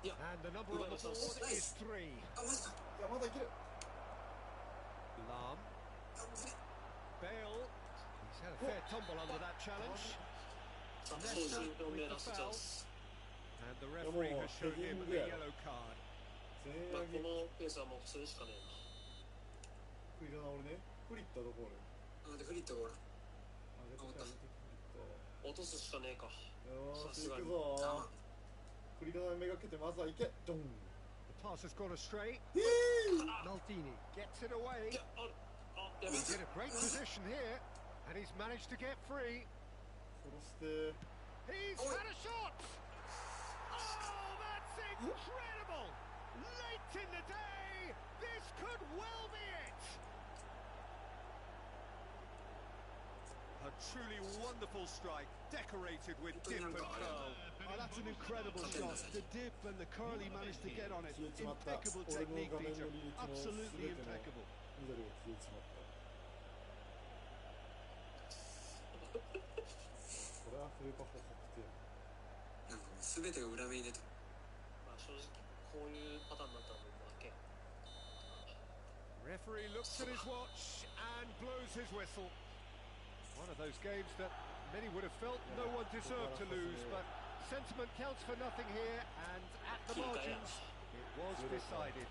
Speaker 1: And the number on the board is 3. Lam. Bale. He's had a fair tumble under that challenge. Nesta with the foul. And the referee has shown him a yellow card.
Speaker 4: まあこのペースはもうそれしかねえな。
Speaker 5: フリットどこおる？
Speaker 6: フリットがおる。
Speaker 4: 落とすしかねえか。
Speaker 5: よし行くぞ。振り仮名めがけてまずは行け。ドン。
Speaker 1: The pass has gone astray. Maldini gets it away. He's in a great position here, and he's managed to get free.
Speaker 5: そして。
Speaker 1: He's had a shot. Oh, that's incredible! Late in the day, this could well be it. A truly wonderful strike, decorated with dip and curl.
Speaker 2: Oh, that's an incredible shot. The dip and the curl he managed to get on it. Impeccable technique, Peter. Absolutely impeccable.
Speaker 5: 緑が消えちまった。これはフルパフォ確定。
Speaker 6: なんかもう全てが裏目に出た。
Speaker 4: まあ正直こういうパターンになったらもう負け。
Speaker 1: Referee looks at his watch and blows his whistle. One of those games that many would have felt no one deserved to lose, but sentiment counts for nothing here, and at the margins, it was decided.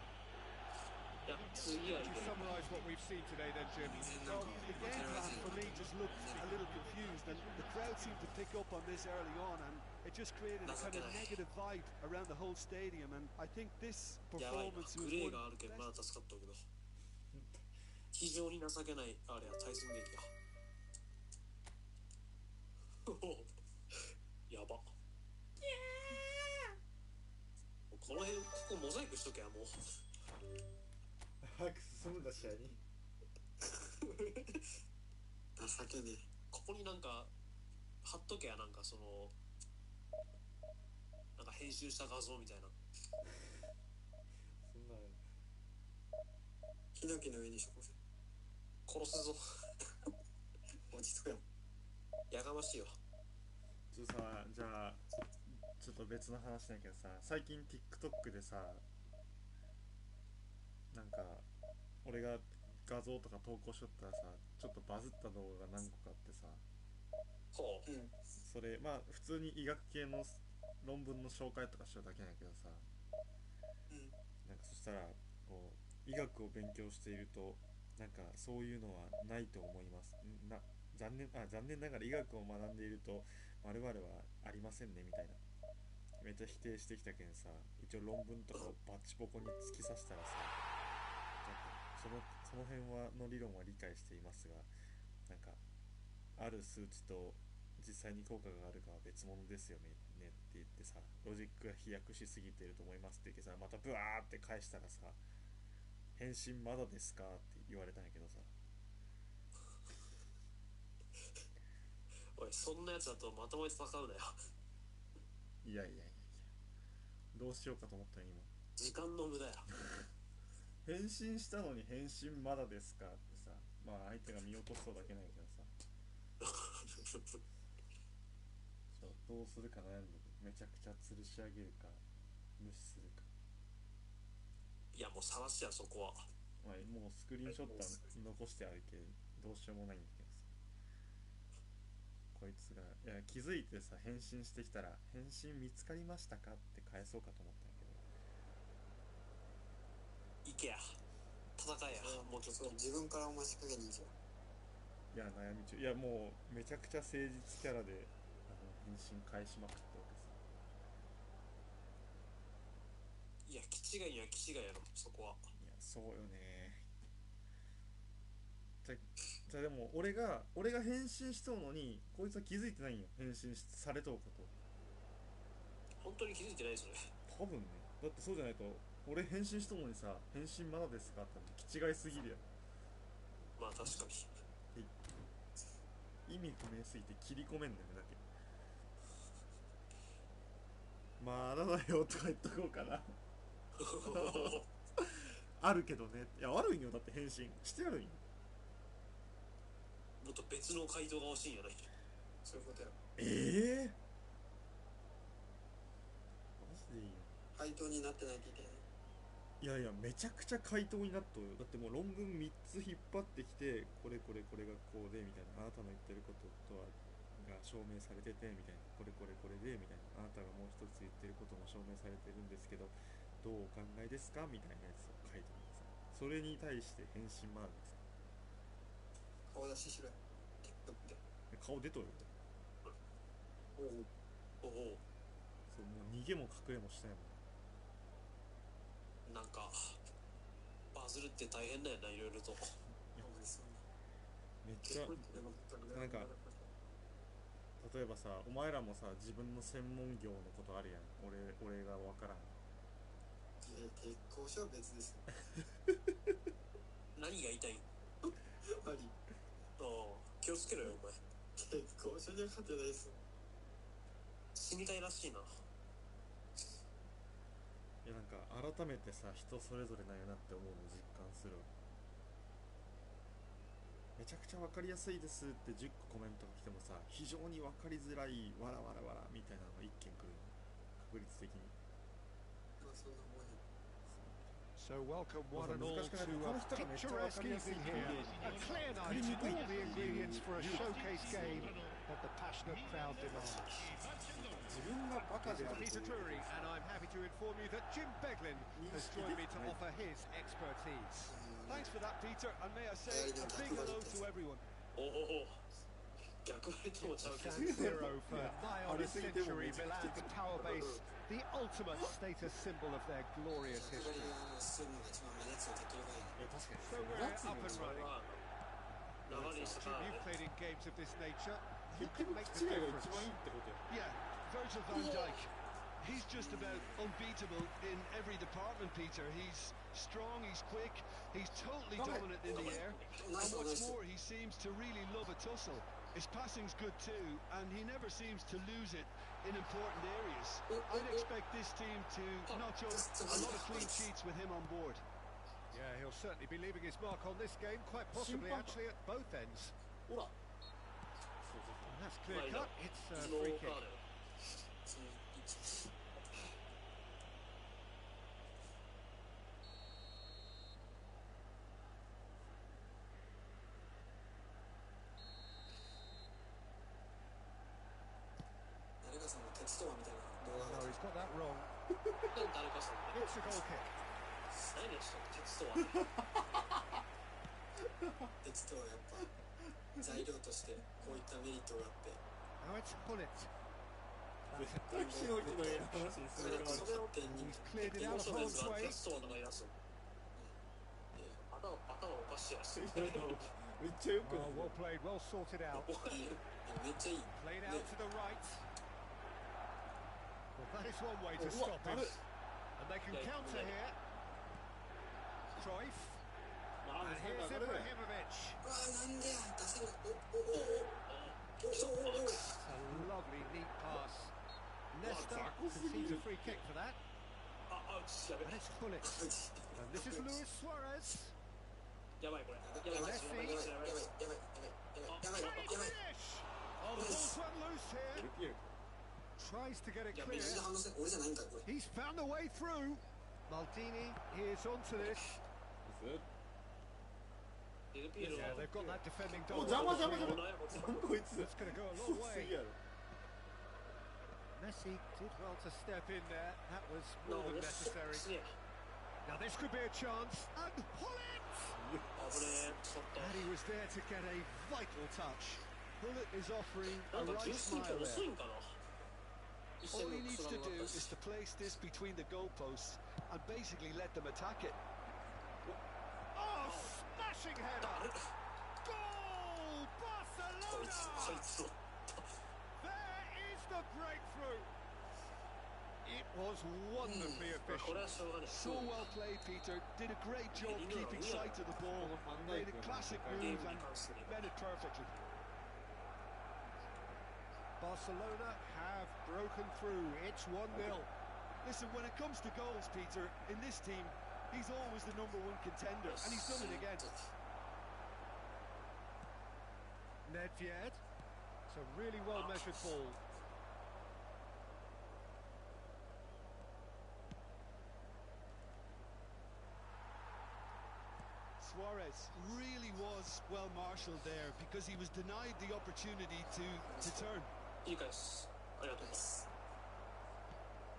Speaker 4: いや次は
Speaker 1: To summarise what we've seen today then, Jim.
Speaker 2: Well, the game plan for me just looked a little confused, and the crowd seemed to pick up on this early on, and it just created a kind of negative vibe around the whole stadium, and I think this
Speaker 4: やばいな、
Speaker 2: performance
Speaker 4: グ
Speaker 2: was
Speaker 4: レー
Speaker 2: one
Speaker 4: があるけどまだ助かったけど非常に情けないあれは対戦劇ややばこの辺ここモザイクしとけやもう
Speaker 5: 早く進むんだ試合に。
Speaker 6: 情けねえ。
Speaker 4: ここになんか貼っとけや、なんかそのなんか編集した画像みたいな。
Speaker 5: そんな
Speaker 6: ヒノキの上にしとこうぜ。
Speaker 4: 殺すぞ
Speaker 6: 落ち着くよ。
Speaker 4: やがましいよ。
Speaker 5: ちょっとさ、じゃあちょっと別の話だけどさ、最近 TikTok でさ、なんか俺が画像とか投稿しとったらさ、ちょっとバズった動画が何個かあってさ、
Speaker 4: ほう、
Speaker 5: それまあ普通に医学系の論文の紹介とかしようだけなんやけどさ、なんかそしたらこう医学を勉強しているとなんかそういうのはないと思います。残念ながら医学を学んでいると我々はありませんねみたいな。めっちゃ否定してきたけんさ、一応論文とかをバッチボコに突き刺したらさ、その辺の理論は理解していますが、なんかある数値と実際に効果があるかは別物ですよねって言ってさ、ロジックが飛躍しすぎていると思いますって言ってさ、またブワーって返したらさ、返信まだですかって言われたんやけどさ、
Speaker 4: おいそんなやつだとまともに戦うなよ。
Speaker 5: いやどうしようかと思ったよ今。
Speaker 4: 時間の無駄や。
Speaker 5: 返信したのに返信まだですかってさ、まあ相手が見落としそうだけないけどさどうするか悩んでる。めちゃくちゃ吊るし上げるか無視するか。
Speaker 4: いやもう探しやそこは。
Speaker 5: まあ、もうスクリーンショットは残してあるけどどうしようもないんだけどさ、こいつが気づいてさ返信してきたら返信見つかりましたかって返そうかと思ったんやけど、
Speaker 4: 行けや戦えや、もうちょっと
Speaker 6: 自分からお待ちかけに行けよ。
Speaker 5: いや悩み中、いやもうめちゃくちゃ誠実キャラで返信返しまくったわけさ。
Speaker 4: いや気違いには気違いやろそこは。
Speaker 5: いやそうよね。じゃあでも俺が返信しとうのにこいつは気づいてないんよ、返信されとうこと。
Speaker 4: 本当に気づいてないそれ。
Speaker 5: 多分ね、だってそうじゃないと俺返信しとうのにさ、返信まだですかって気違いすぎるやん。
Speaker 4: まあ確かに
Speaker 5: 意味不明すぎて切り込めんだよね。だけまだだよとか言っとこうかなあるけどね。いや悪いんよ、だって返信してやるんよ。
Speaker 4: もっと別の回答が欲しいんやない。
Speaker 6: そういうことや。
Speaker 5: マジでいいよ。
Speaker 6: 回答になってないといけない。
Speaker 5: いやめちゃくちゃ回答になっとる。だってもう論文3つ引っ張ってきて、これがこうでみたいな、あなたの言ってることとはが証明されててみたいな、これでみたいな、あなたがもう一つ言ってることも証明されてるんですけどどうお考えですかみたいなやつを書いてるんです。それに対して返信まだですか。
Speaker 6: 顔出ししろよ。TikTok で。
Speaker 5: 顔出とるよ。
Speaker 4: おお
Speaker 5: そうもう逃げも隠れもしたいもん。
Speaker 4: なんかバズるって大変だよな、いろいろと。
Speaker 5: めっちゃなんか例えばさ、お前らもさ自分の専門業のことあるやん。俺が分からん。
Speaker 6: 結婚書は別ですよ
Speaker 4: 何が言いたいん？
Speaker 6: あり。
Speaker 4: 気をつけろよお前。
Speaker 6: 結構正直勝てないです。
Speaker 4: 死にたいらしいな。
Speaker 5: いやなんか改めてさ、人それぞれなんやなって思うのを実感するわ。めちゃくちゃ分かりやすいですって10個コメントが来てもさ、非常に分かりづらいわらわらわらみたいなのが1件来るの、確率的に。
Speaker 6: まあそんなもんや。
Speaker 1: So welcome one and all to a picturesque evening here. A clear night, all the ingredients for a showcase game that the passionate crowd demands.
Speaker 5: 自分がバカである
Speaker 1: Peter Drury, and I'm happy to inform you that Jim Beglin has joined me to offer his expertise.
Speaker 2: Thanks for that, Peter, and may I say a big hello to everyone.
Speaker 4: おお、逆張りともちゃうけど。
Speaker 1: San Siro for nigh on a century, Milan's power base, the ultimate status symbol of their glorious
Speaker 6: 逆張
Speaker 1: history.
Speaker 6: りがするのが一番目立つの手っ取り早い。
Speaker 5: 確かに
Speaker 1: So we're up and running.
Speaker 4: 流れにした
Speaker 1: Jim,
Speaker 4: からね。
Speaker 1: you've played in games of this nature. Who
Speaker 5: 結
Speaker 1: can
Speaker 5: 局
Speaker 1: make
Speaker 5: 口
Speaker 1: the
Speaker 5: が一
Speaker 1: difference?
Speaker 5: 番いいってことや。
Speaker 2: Yeah, Virgil van Dijk. He's just about unbeatable in every department, Peter. He's strong, he's quick, he's totally dominant in the air. And what's more, he seems to really love a tussle. His passing's good too, and he never seems to lose it in important areas. I'd expect this team to notch up a lot of clean sheets with him on board.
Speaker 1: Yeah, he'll certainly be leaving his mark on this game, quite possibly actually at both ends.
Speaker 4: ほら、
Speaker 1: And that's clear
Speaker 4: まあいいな。
Speaker 1: cut. It's a
Speaker 4: ノ
Speaker 1: free
Speaker 4: ーカ
Speaker 1: kick.
Speaker 4: ーだよ。
Speaker 6: 誰かさんの鉄とはみたいな動画
Speaker 1: No,
Speaker 6: が
Speaker 1: he's got that wrong.
Speaker 4: 誰かさんね。
Speaker 1: It's a goal kick.
Speaker 4: 何でした鉄とは。
Speaker 6: 鉄とはやっぱ材料としてこういったメリットがあって、
Speaker 1: Now it's Pullet.
Speaker 5: 絶対木の木の絵の話にするから。
Speaker 6: それを点に
Speaker 1: He's cleared it out of
Speaker 4: そうで
Speaker 1: harm's
Speaker 4: すが、
Speaker 1: way.
Speaker 4: 鉄とはとか言い出す。頭おかしいやし。
Speaker 5: めっちゃよくな
Speaker 1: Oh,
Speaker 5: い
Speaker 1: well played, well sorted out.
Speaker 6: めっちゃいい。
Speaker 1: Played out to the right. Well, that is one way to stop him. And they can counter here. Cruyff. And here's Ibrahimovic.
Speaker 6: うわなんでや出せない。お
Speaker 1: It's a lovely, neat pass. Nesta receives a free kick for that.
Speaker 4: あ、アウチ、やべ
Speaker 1: And。it's Pullet. And this is Luis Suarez.
Speaker 4: やばいこれ。やばい、やばい、やばい、やばい。
Speaker 6: やばいやばいやばいやばいやばいやばいやばい。
Speaker 1: Finish! Oh, the ball's run loose here.
Speaker 5: ルピエル
Speaker 1: Tries to get it
Speaker 6: 俺
Speaker 1: clear.
Speaker 6: じゃ反応せん俺じゃないんかこれ。
Speaker 1: He's found a way through. Maldini is onto this.
Speaker 4: デルピエロ
Speaker 1: Yeah,
Speaker 4: は
Speaker 1: they've got that defending
Speaker 5: お
Speaker 1: dog.
Speaker 5: 邪魔邪魔邪魔。
Speaker 4: なんやこいつ。
Speaker 5: こいつ
Speaker 1: That's going to go a
Speaker 5: そう
Speaker 1: long
Speaker 5: すぎ
Speaker 1: way.
Speaker 5: やろ。
Speaker 1: Messi did well to step in there. That was
Speaker 4: な
Speaker 1: more
Speaker 4: お
Speaker 1: than
Speaker 4: ね、す
Speaker 1: necessary.
Speaker 4: ね。
Speaker 1: Now this could be a chance. And pull it!
Speaker 4: あぶねえ、ちょっと。
Speaker 1: And he was there to get a vital touch. Pullet is offering
Speaker 4: な
Speaker 1: a
Speaker 4: んか
Speaker 1: right
Speaker 4: 純粋に
Speaker 1: smile
Speaker 4: 遅
Speaker 1: there.
Speaker 4: いんかな。一
Speaker 2: All
Speaker 4: 戦
Speaker 2: he
Speaker 4: の
Speaker 2: needs
Speaker 4: ク
Speaker 2: to
Speaker 4: ソだ
Speaker 2: do
Speaker 4: った
Speaker 2: is
Speaker 4: し。
Speaker 2: to place this between the goalposts and basically let them attack it.
Speaker 1: Oh, smashing header! Goal!
Speaker 4: こいつ、こい
Speaker 1: Barcelona!
Speaker 4: つを。
Speaker 1: There is the breakthrough. It was wonderfully
Speaker 4: こ
Speaker 1: efficient.
Speaker 4: れはしょうがない。
Speaker 2: So well played, Peter. Did a great job keeping sight of the ball. Made a classic move and read it perfectly.
Speaker 1: Barcelona have broken through. It's 1-0.
Speaker 2: Listen, when it comes to goals, Peter, in this team, he's always the number one contender, and he's done it again.
Speaker 1: Nedved. It's a really well measured ball.
Speaker 2: Suarez really was well marshalled there because he was denied the opportunity to turn.
Speaker 4: いい返し。ありがとうございます。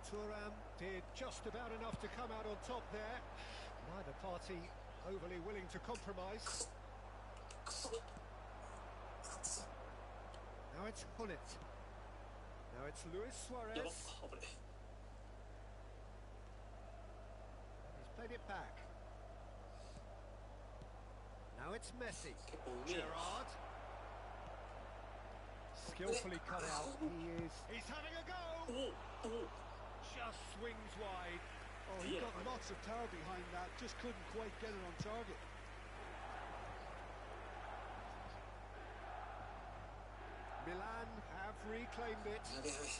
Speaker 1: Thuram did just about enough to come out on top there. Neither party overly willing to compromise.
Speaker 4: くそ。
Speaker 1: Now it's Hullet. Now it's Luis
Speaker 4: やば
Speaker 1: Suarez.
Speaker 4: っ、危ね
Speaker 1: He's played it back. Now it's Messi.
Speaker 4: 結構うめえな。
Speaker 1: Gerrard. Skillfully cut out. He's having a go.
Speaker 4: おお、
Speaker 1: Just swings wide.
Speaker 2: Oh, he got lots of power behind that, just couldn't quite get it on target.
Speaker 1: Milan have reclaimed it.
Speaker 6: やべやべ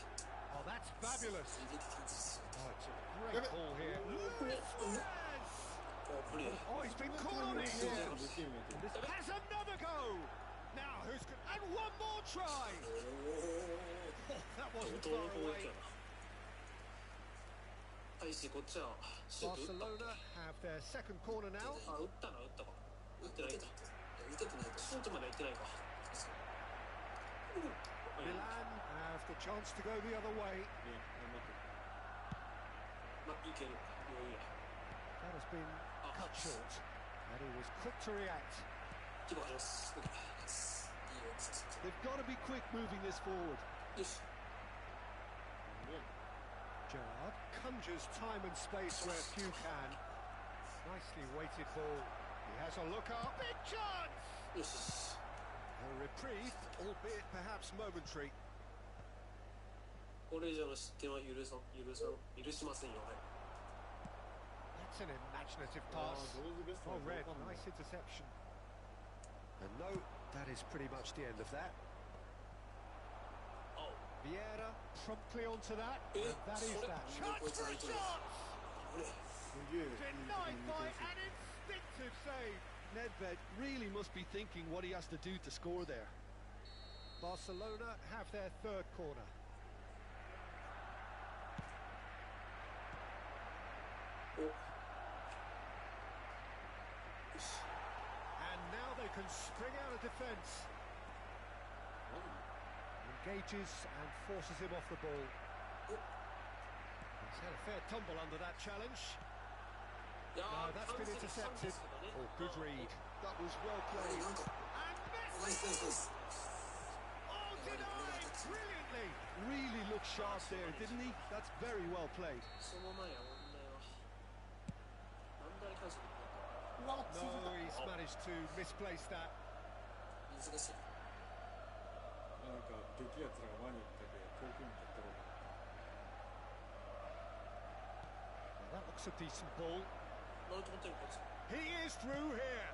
Speaker 1: Oh, that's fabulous.
Speaker 6: 入れてきます
Speaker 1: Oh, it's a great ball here. Luis Suarez!
Speaker 4: プレー
Speaker 1: Oh, he's been caught on it here.
Speaker 5: できるみたい
Speaker 1: And this has another go. Now, who's going... And one more try. Oh, that
Speaker 4: 同
Speaker 1: wasn't
Speaker 4: 等
Speaker 1: far
Speaker 4: の攻
Speaker 1: away.
Speaker 4: 撃やな対してこっちはシュート打ったっ
Speaker 1: Barcelona have their second corner now.
Speaker 4: けあ打ったな打ったか打ってないか
Speaker 6: 打ててないと
Speaker 4: シュートまで行ってないか
Speaker 1: Milan have the chance to go the other way.
Speaker 4: まあいける余裕や
Speaker 1: That has been cut short. And he was quick to react.
Speaker 4: 気分あります
Speaker 6: いいよつつ
Speaker 2: They've got to be quick moving this forward.
Speaker 4: よし
Speaker 1: Gerrard conjures time and space where few can. Nicely weighted ball. He has a look up. Big chance!
Speaker 4: よし
Speaker 1: A reprieve, albeit perhaps momentary.
Speaker 4: これ以上の失点は許しませんよはい
Speaker 1: That's an imaginative
Speaker 5: な。
Speaker 1: pass.
Speaker 5: 上手ベスト
Speaker 1: Oh,
Speaker 5: な
Speaker 1: Red,
Speaker 5: わかんない
Speaker 1: nice interception. And no, that is pretty much the end of that.
Speaker 4: Oh.
Speaker 1: Vieira promptly onto that.
Speaker 4: Eh,
Speaker 1: And that is
Speaker 4: sorry.
Speaker 1: that. Chance for a shot!
Speaker 4: これ
Speaker 5: すげえ
Speaker 1: Denied by an instinctive save.
Speaker 2: Nedved really must be thinking what he has to do to score there.
Speaker 1: Barcelona have their third corner.
Speaker 4: Oh.
Speaker 1: And now they can spring out of defence. Engages and forces him off the ball. He's had a fair tumble under that challenge.
Speaker 4: いや
Speaker 1: No,
Speaker 4: ー
Speaker 1: that's been
Speaker 4: 完全に
Speaker 1: intercepted.
Speaker 4: チャンスだね
Speaker 1: Oh, good read.
Speaker 2: That was well played.
Speaker 6: なんか
Speaker 1: And
Speaker 6: ナイス
Speaker 1: Messi!
Speaker 6: ナイスナイス
Speaker 1: Oh, denied brilliantly.
Speaker 2: Really looked sharp there, didn't he? That's very well played.
Speaker 4: その前や問題はなんであれ感謝できなかっ
Speaker 5: うわ
Speaker 1: No, he's managed to misplace that.
Speaker 6: 難しい
Speaker 5: なんか激アツらが前に行ったけど遠くに立ったろう
Speaker 1: Well, that looks a decent ball.
Speaker 4: たなんと思ってるこっち
Speaker 1: He is through here.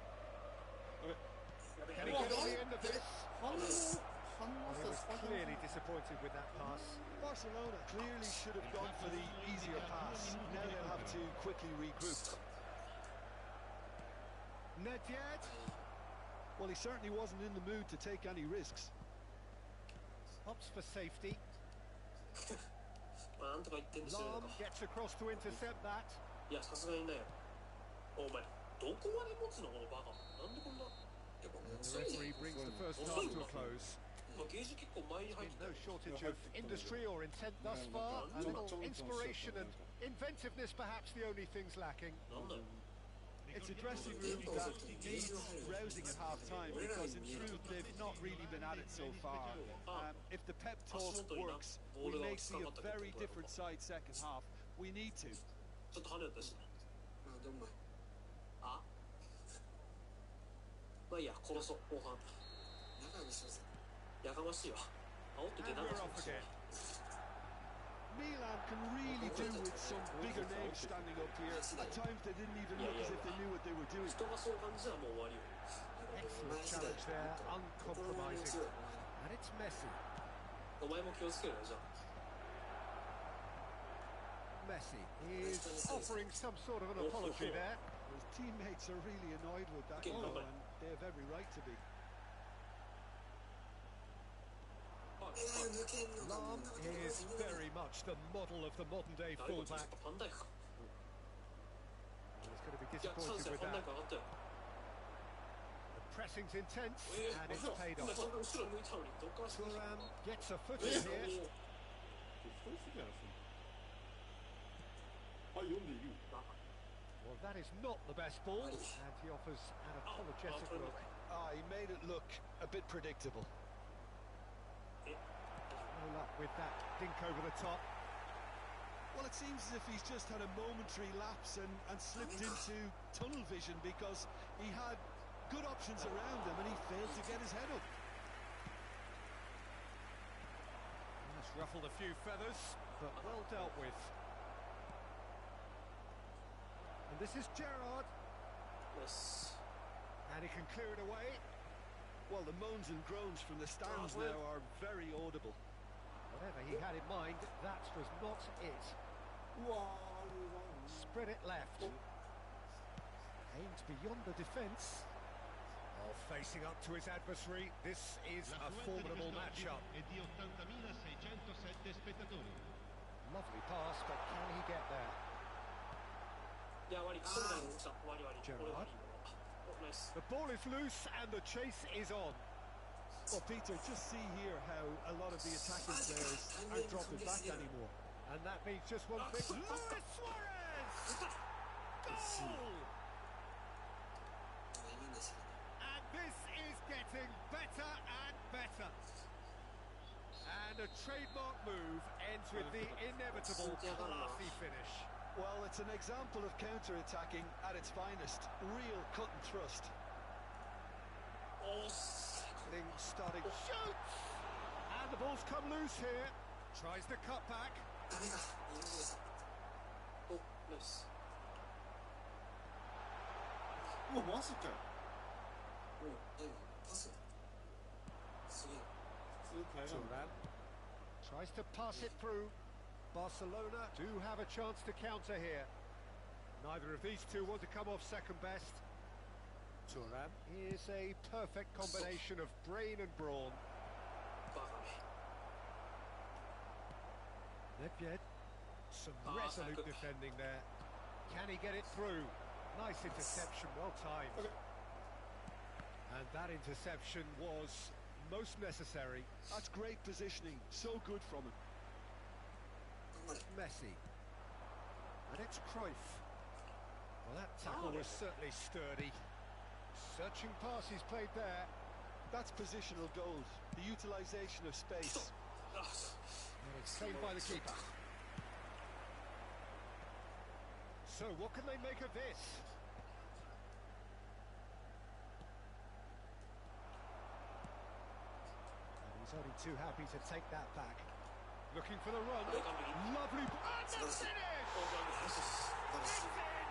Speaker 4: やべ
Speaker 1: Can
Speaker 4: や
Speaker 1: he
Speaker 4: べ
Speaker 1: get on the end of this?
Speaker 5: 反応
Speaker 1: Well,
Speaker 5: し
Speaker 1: he
Speaker 5: た
Speaker 1: was
Speaker 5: スパイク
Speaker 1: clearly disappointed with that pass.
Speaker 2: Barcelona clearly should have gone for the easier pass. Now they'll have to quickly regroup.
Speaker 1: Nedved.
Speaker 2: Well, he certainly wasn't in the mood to take any risks.
Speaker 1: Opts for safety.
Speaker 4: まあなんとか1点でしょう
Speaker 1: Lam
Speaker 4: か
Speaker 1: gets across to intercept that.
Speaker 4: いやさすがにだよお前どこまで持つのこのバカなんでこんな
Speaker 6: やっぱもう
Speaker 1: The
Speaker 6: 遅いね
Speaker 1: referee brings the first half to a close.
Speaker 4: 今ゲージ結構前に入っ
Speaker 1: Been
Speaker 4: てた
Speaker 1: no
Speaker 4: よ
Speaker 1: shortage of industry or intent thus far. A little inspiration and inventiveness perhaps the only things lacking.
Speaker 4: なんだよ
Speaker 2: It's a dressing room that needs rousing at half-time because in truth they've not really been at it so far. If the pep talk works, we may see a very different side second half. We need to.
Speaker 4: ちょっと跳ねたしな
Speaker 6: あどんまい
Speaker 4: あまあいいや殺そう後半
Speaker 6: 長いにします
Speaker 4: やかましいわ煽ってて
Speaker 1: And
Speaker 4: 長
Speaker 1: we're
Speaker 4: か
Speaker 1: off
Speaker 4: ったし
Speaker 1: again.
Speaker 2: Milan can really do with some bigger names standing up here. At times they didn't even look as if they knew what they were doing.
Speaker 4: 人がそう感じたらもう終わりよ
Speaker 1: Excellent challenge there, uncompromising. And it's Messi.
Speaker 4: お前も気をつけろよじゃあ
Speaker 1: Messi is offering some sort of an apology there.
Speaker 2: His teammates are really annoyed with that
Speaker 4: Okay,
Speaker 2: goal
Speaker 4: bye-bye.
Speaker 2: and they have every right to be.
Speaker 4: はい
Speaker 6: 抜けんのかも
Speaker 1: Lam is very much the model of the modern day
Speaker 4: 誰もちょっ
Speaker 1: fullback.
Speaker 4: とファンダイクか
Speaker 1: He's going to be
Speaker 4: いやチャンス
Speaker 1: disappointed
Speaker 4: や
Speaker 1: with
Speaker 4: ファンダイ
Speaker 1: that.
Speaker 4: ク上がったよ
Speaker 1: The pressing's intense
Speaker 4: え
Speaker 1: and it's
Speaker 4: 後ろ
Speaker 1: paid
Speaker 4: 今
Speaker 1: off.
Speaker 4: ちゃんと後ろ向いたのにどっからしか
Speaker 1: Thuram gets a foot in here.
Speaker 5: 太りすぎやろそんなあ読んでいる
Speaker 1: Well, that is not the best ball, and he offers an apologetic look.
Speaker 2: He made it look a bit predictable.
Speaker 1: No luck with that dink over the top.
Speaker 2: Well, it seems as if he's just had a momentary lapse and slipped into tunnel vision because he had good options around him and he failed to get his head up.
Speaker 1: That's ruffled a few feathers, but well dealt with. And this is Gerrard,
Speaker 4: よし
Speaker 1: and he can clear it away.
Speaker 2: Well, the moans and groans from the stands now are very audible.
Speaker 1: Whatever he had in mind, that was not it. Spread it left. Aimed beyond the defence. Oh, facing up to his adversary, this is a formidable matchup. Lovely pass, but can he get there? Gerrard. The ball is loose and the chase is on.
Speaker 2: Well, Peter, just see here how a lot of the attacking players aren't dropping back anymore.
Speaker 1: And that means just one thing. Luis Suarez! Goal! And this is getting better and better. And a trademark move ends with the inevitable classy finish.
Speaker 2: Well, it's an example of counter-attacking at its finest. Real cut and thrust.
Speaker 1: Starting shoots! And the ball's come loose here. Tries the cut back. Turan tries to pass it through. Barcelona do have a chance to counter here. Neither of these two want to come off second best. Turan is a perfect combination of brain and brawn. Nedved, some resolute defending there. Can he get it through? Nice interception, well timed. And that interception was most necessary.
Speaker 2: That's great positioning, so good from him.
Speaker 1: Messi. And it's Cruyff. Well, that tackle was certainly sturdy. Searching pass he's played there.
Speaker 2: That's positional gold, the utilisation of space.
Speaker 1: And it's saved by the keeper. So, what can they make of this? And he's only too happy to take that back. Looking for the run. Lovely. And the finish! It's in!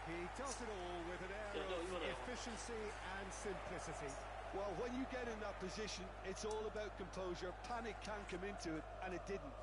Speaker 1: He does it all with an air of efficiency and simplicity.
Speaker 2: Well, when you get in that position, it's all about composure. Panic can come into it, and it didn't.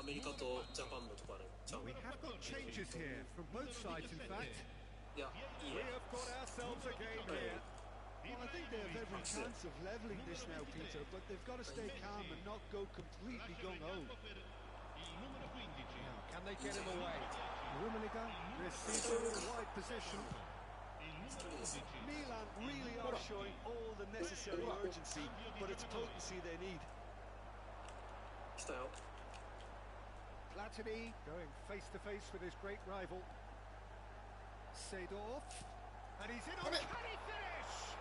Speaker 1: We have got changes here from both sides, in fact. We have got ourselves a game here.
Speaker 2: Well, I think they have every chance of levelling this now, Peter, but they've got to stay calm and not go completely gung-ho.
Speaker 1: Can they get him away? Rummenigge receives a wide position.
Speaker 2: Milan really are showing all the necessary urgency, but it's potency they need.
Speaker 1: Platini going face-to-face with his great rival. Seedorf. And he's in on. Can he finish?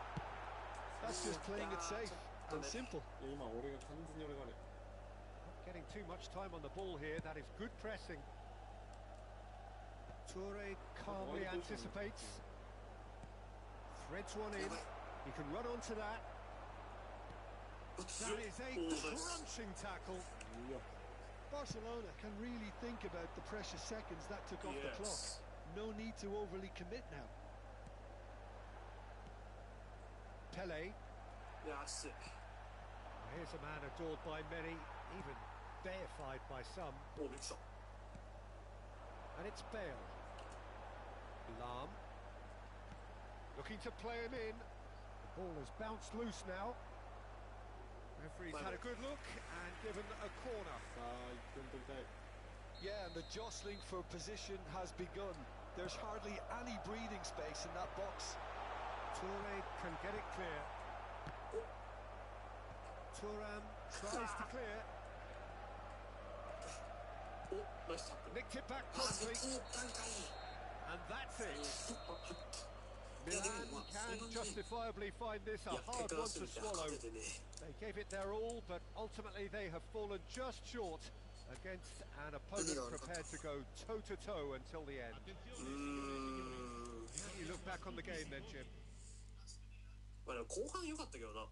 Speaker 2: That's just playing it safe and simple.
Speaker 1: Not getting too much time on the ball here. That is good pressing. Toure calmly anticipates. Threads one in. He can run onto that. That is a crunching tackle.
Speaker 2: Barcelona can really think about the precious seconds that took off the clock. No need to overly commit now.
Speaker 1: Pele.
Speaker 4: いやきつい。
Speaker 1: Here's a man adored by many, even deified by some.
Speaker 4: おびっくりした。
Speaker 1: And it's Bale. Lam. Looking to play him in. The ball has bounced loose now. Referee's had a good look and given a corner.
Speaker 5: さあ1点取りたい。
Speaker 2: Yeah, and the jostling for position has begun. There's hardly any breathing space in that box.
Speaker 1: Toure can get it clear. Thuram tries to clear.
Speaker 4: おナイスタックル。
Speaker 1: Nicked it back
Speaker 6: あ、そっ
Speaker 1: promptly.
Speaker 6: ちに行ったんかい。
Speaker 1: And that's it.
Speaker 6: いやで
Speaker 1: Milan
Speaker 6: もまあそ
Speaker 1: can
Speaker 6: んなに
Speaker 1: justifiably find this
Speaker 4: い
Speaker 1: a
Speaker 4: や
Speaker 1: hard
Speaker 4: 結果
Speaker 1: one
Speaker 4: 出す
Speaker 1: to
Speaker 4: みたいな
Speaker 1: swallow.
Speaker 4: 勝ててね。
Speaker 1: They gave it their all, but ultimately they have fallen just short against an opponent prepared to go toe-to-toe until the end. How do you look back on the game then, Jim?
Speaker 4: まあでも後半良かったけどな。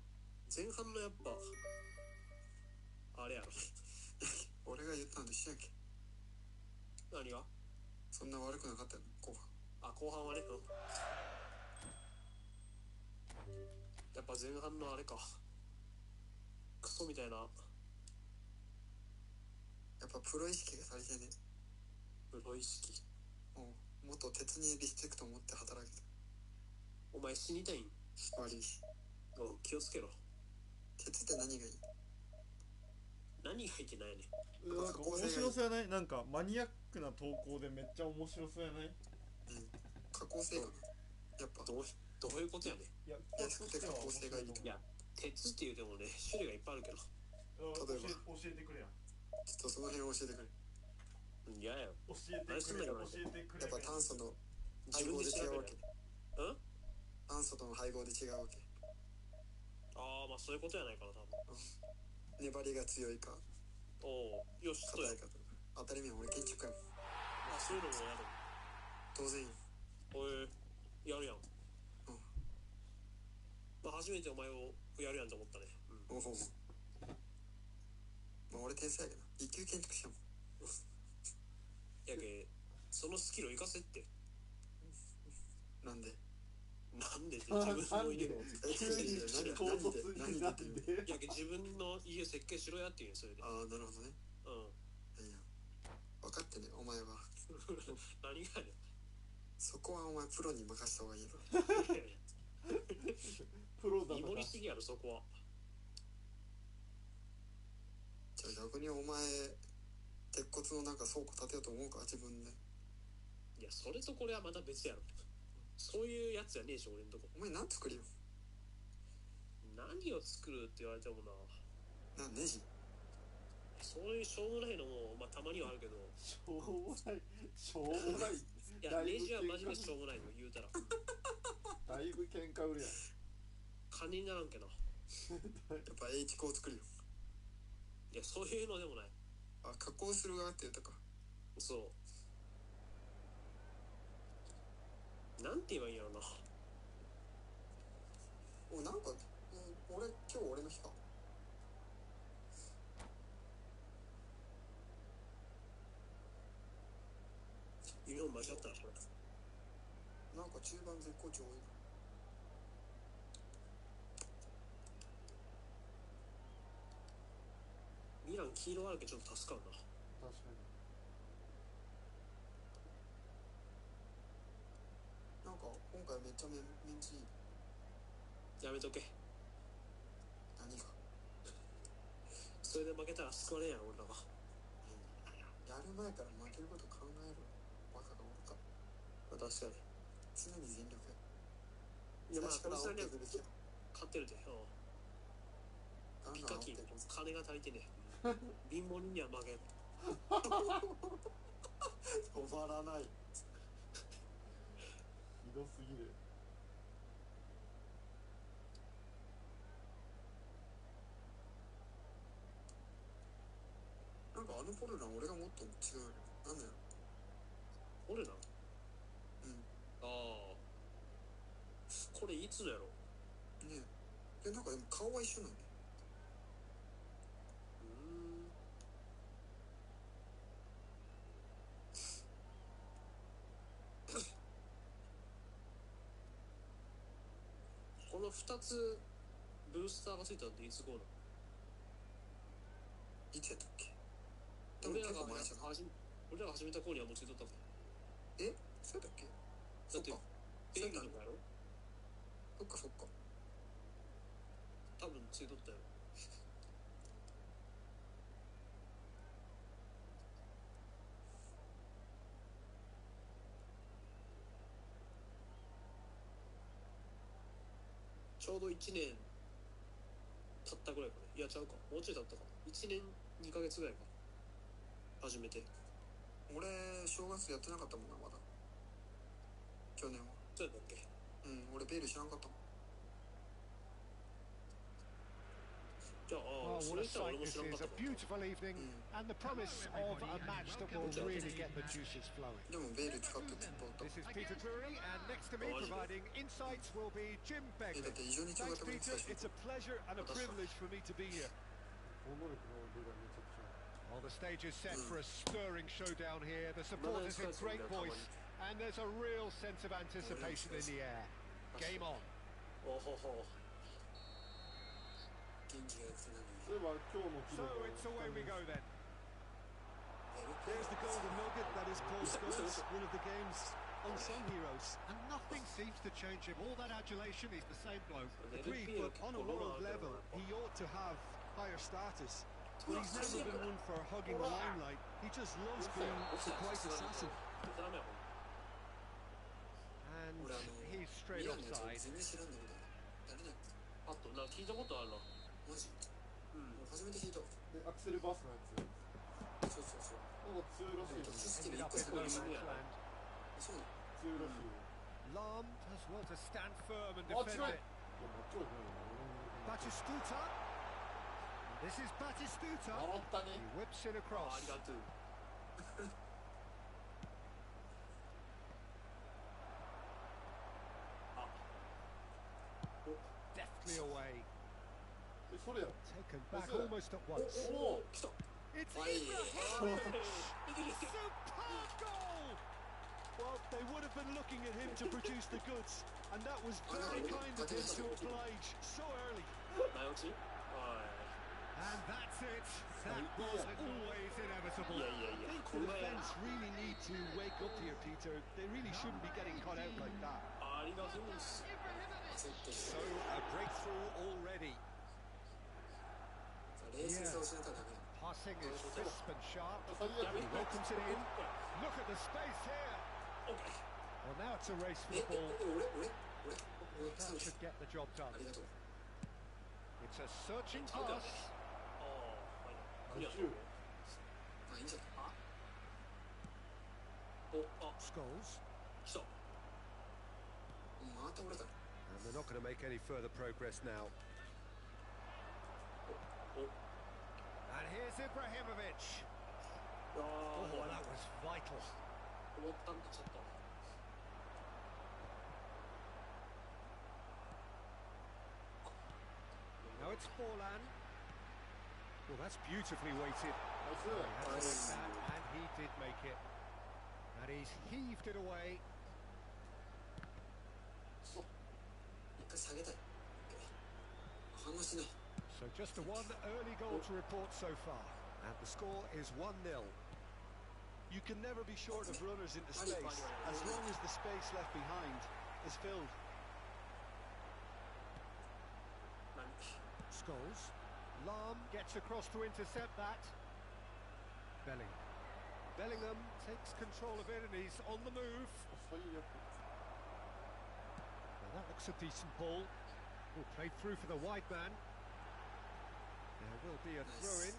Speaker 4: 前半のやっぱあれやろ。
Speaker 6: 俺が言ったのと一緒やんけ。
Speaker 4: 何が？
Speaker 6: そんな悪くなかったよ後半。
Speaker 4: あ、後半はね。やっぱ前半のあれか。クソみたいな。
Speaker 6: やっぱプロ意識が足りてね。
Speaker 4: プロ意識。
Speaker 6: もっと鉄にリスペクトを持って働けた。
Speaker 4: お前死にたいん？
Speaker 6: 悪い。
Speaker 4: 気をつけろ。
Speaker 6: 鉄って何がいい？
Speaker 4: 何がいけないね。
Speaker 5: なんか面白そうやない？なんかマニアックな投稿でめっちゃ面白そうやない？
Speaker 6: 加工性がやっぱ
Speaker 4: どういうことやね。
Speaker 5: いや、
Speaker 6: 安くて加工性がいいと。
Speaker 4: いや、鉄って言うてもね、種類がいっぱいあるけど。
Speaker 6: 例えば
Speaker 5: 教えてくれや。
Speaker 6: ちょっとその辺教えてくれ。
Speaker 4: いやや。
Speaker 5: 教えてくれ。
Speaker 6: やっぱ炭素の配合で違うわけ。
Speaker 4: うん？
Speaker 6: 炭素との配合で違うわけ。
Speaker 4: ああ、まあそういうことやないかな多分。
Speaker 6: 粘りが強いか。
Speaker 4: おお、よし。
Speaker 6: 硬いかとか。当たり前俺建築家やもん。
Speaker 4: あ、そういうのもやる。
Speaker 6: 当然よ。
Speaker 4: やるやん。まあ初めてお前をやるやんと思ったね。
Speaker 6: おお。まあ俺天才やけど一級建築士やもん。
Speaker 4: やけそのスキルを生かせって。
Speaker 6: なんで
Speaker 4: って自分の家を
Speaker 6: なんで
Speaker 4: やけ自分の家設計しろやっていうそれで。
Speaker 6: ああなるほどね。いや分かってねお前は。
Speaker 4: 何がね。
Speaker 6: そこはお前プロに任せた方がいいよ。
Speaker 5: プロだな。
Speaker 4: 濁りすぎやろそこは。
Speaker 6: じゃあ逆にお前鉄骨のなんか倉庫建てようと思うか自分で。
Speaker 4: いやそれとこれはまた別やろ。そういうやつやねえし俺んとこ。
Speaker 6: お前何作るよ。
Speaker 4: 何を作るって言われてもな。
Speaker 6: ネジ。
Speaker 4: そういうしょうもないのもまあたまにはあるけど。
Speaker 5: しょうもない。
Speaker 4: いやネジはマジでしょうもないの言うたら。
Speaker 5: だいぶ喧嘩売るやん。
Speaker 4: 金にならんけど。
Speaker 6: やっぱ H コを作るよ。
Speaker 4: いやそういうのでもない。
Speaker 6: あ加工する側って言ったか。
Speaker 4: そう。なんて言えばいいんやろな。
Speaker 6: なんか、今日俺の日か。
Speaker 4: ユニフォーム間違ったらこれ。
Speaker 6: なんか中盤絶好調多いな。
Speaker 4: ミラン黄色あるけどちょっと助かるな。
Speaker 5: 確かに。
Speaker 6: なんか今回めっちゃメンツいい。
Speaker 4: やめとけ。
Speaker 6: 何が。
Speaker 4: それで負けたら救われんやろ俺らが。
Speaker 6: やる前から負けること考えるバカがおるか。
Speaker 4: まあ確かに。
Speaker 6: 常に全力や。
Speaker 4: いやまあ
Speaker 6: 最初から煽って
Speaker 4: こいつらには
Speaker 6: くべきや。
Speaker 4: 勝ってるで。
Speaker 6: ガン
Speaker 4: ピカキン
Speaker 6: ガン煽ってく。
Speaker 4: 金が足りてねえ。貧乏人には負けん。
Speaker 6: 止まらない。
Speaker 5: ひどすぎる。
Speaker 6: なんかあのポルラン俺がもっと違うよ。なんだよ。
Speaker 4: 俺な。
Speaker 6: うん
Speaker 4: ああ。これいつのやろ。
Speaker 6: ねえ。なんかでも顔は一緒なんだよ。
Speaker 4: この2つブースターがついたんでいつ頃だ。
Speaker 6: いつやったっけ。
Speaker 4: 俺らが始めた頃にはもうついとったもん。
Speaker 6: そうだっけ。
Speaker 4: だってベイルとかやろ。
Speaker 6: そっかそっか。
Speaker 4: 多分ついとったよ。ちょうど1年経ったぐらいかね。いやちゃうか、もうちょい経ったか。1年2ヶ月ぐらいか初めて。
Speaker 6: 俺正月やってなかったもんな、まだ去年は。
Speaker 4: そうやったっけ。
Speaker 6: 俺ベール知らんかったもん。
Speaker 4: じゃあ、
Speaker 1: Well, what a sight this is, a beautiful evening, and the promise of a match that will really get the juices flowing.
Speaker 6: でもベール使ってって言った。
Speaker 1: This is Peter Drury, and next to me providing insights will be Jim
Speaker 6: だ
Speaker 1: Begley.
Speaker 6: って異常に違う
Speaker 1: Thanks,
Speaker 6: とこに
Speaker 1: Peter.
Speaker 6: 来たし。
Speaker 1: It's a pleasure and a privilege for me to be here.
Speaker 5: 能力の部がめちゃくちゃ
Speaker 1: Well, the stage is set for a stirring showdown here. The supporters in great voice, and there's a real sense of anticipation in the air. Game on.
Speaker 4: おほほ。
Speaker 6: 元気がつなぐ。
Speaker 5: そういえば今日の記
Speaker 1: So
Speaker 5: 録
Speaker 1: it's away we go then.
Speaker 2: There's the golden nugget that is Paul Scholes, one of the game's unsung heroes.
Speaker 1: And nothing seems to change him. All that adulation, he's the same bloke.
Speaker 2: Agreed, but on a world level, he ought to have higher status. But he's never been one for hugging the limelight. He just loves being the quiet assassin.
Speaker 1: And
Speaker 6: 俺
Speaker 1: he's
Speaker 6: ミ
Speaker 1: straight
Speaker 6: ランのやつ
Speaker 1: offside.
Speaker 6: 全然知らんだけど、誰だっけ。
Speaker 4: あとなんか聞いたことあるな。
Speaker 6: マジ。初めて聞いた。
Speaker 5: でアクセルバスのやつ
Speaker 6: そうそうそう。
Speaker 5: なんか強いらしいよね
Speaker 6: 知識
Speaker 1: Ended
Speaker 6: で一
Speaker 1: up
Speaker 6: 個
Speaker 1: in
Speaker 6: しか
Speaker 1: no
Speaker 6: ない。
Speaker 1: man's
Speaker 6: そうなの。
Speaker 1: land.
Speaker 5: 強いらしいよ
Speaker 1: Lam does well to stand firm and
Speaker 5: あ
Speaker 1: defend
Speaker 5: 強い
Speaker 1: it.
Speaker 5: いやもちろんね
Speaker 1: Batistuta. This is Batistuta.
Speaker 5: 笑ったね
Speaker 1: He whips in
Speaker 4: あ
Speaker 1: across.
Speaker 4: りがとう。
Speaker 1: Deftly away.
Speaker 5: えそれや
Speaker 1: Taken back
Speaker 5: That's it.
Speaker 1: almost at once.
Speaker 4: おお、来た。
Speaker 1: It's
Speaker 6: Aye.
Speaker 1: Ibrahimovic! Superb goal!
Speaker 2: Well, they would have been looking at him to produce the goods, and that was very kind of him to oblige so early.
Speaker 4: 前落ち。は
Speaker 1: And that's it. That was always
Speaker 4: い。い
Speaker 1: inevitable.
Speaker 4: やいやいや、
Speaker 2: I think
Speaker 4: こ
Speaker 2: the
Speaker 4: れは
Speaker 2: defence really need to wake up here, Peter. They really shouldn't be getting caught out like that.
Speaker 4: ありがとうございます。
Speaker 1: So a breakthrough already.
Speaker 6: 冷静さを失ったらダメだ。
Speaker 1: Passing is crisp and sharp.
Speaker 5: 最悪
Speaker 1: He welcomes it in. Look at the space here.
Speaker 4: オッケー。
Speaker 1: Well, now it's a race for
Speaker 6: え、
Speaker 1: the ball.
Speaker 6: 俺
Speaker 1: That should get the job done.
Speaker 6: ありがとう。
Speaker 1: It's a searching
Speaker 4: あ、だね。
Speaker 1: pass.
Speaker 4: ああ、はい。ありがとう。
Speaker 6: まあいいんじゃない。
Speaker 4: お、あ、
Speaker 1: Scholes.
Speaker 4: 来た。
Speaker 6: また俺だ。
Speaker 1: And they're not going to make any further progress now.
Speaker 4: お、
Speaker 1: And here's Ibrahimovic.
Speaker 4: あ
Speaker 1: Oh,
Speaker 4: あ、
Speaker 1: that was vital.
Speaker 4: 終わったんだ、ちょっと。
Speaker 1: Now it's Forlan. Well, that's beautifully weighted.
Speaker 5: ナイス
Speaker 1: He had to make that, and he did make it. And he's heaved it away.
Speaker 6: 一回下げたい。反応しない。
Speaker 1: So just the one early goal to report so far. And the score is 1-0.
Speaker 2: You can never be short of runners into space, as long as the space left behind is filled.
Speaker 4: 何
Speaker 1: Scholes. Lam gets across to intercept that. Bellingham takes control of it and he's on the move.
Speaker 5: 最悪
Speaker 1: Well, that looks a decent ball. Will play through for the wide man. There will be a throw-in.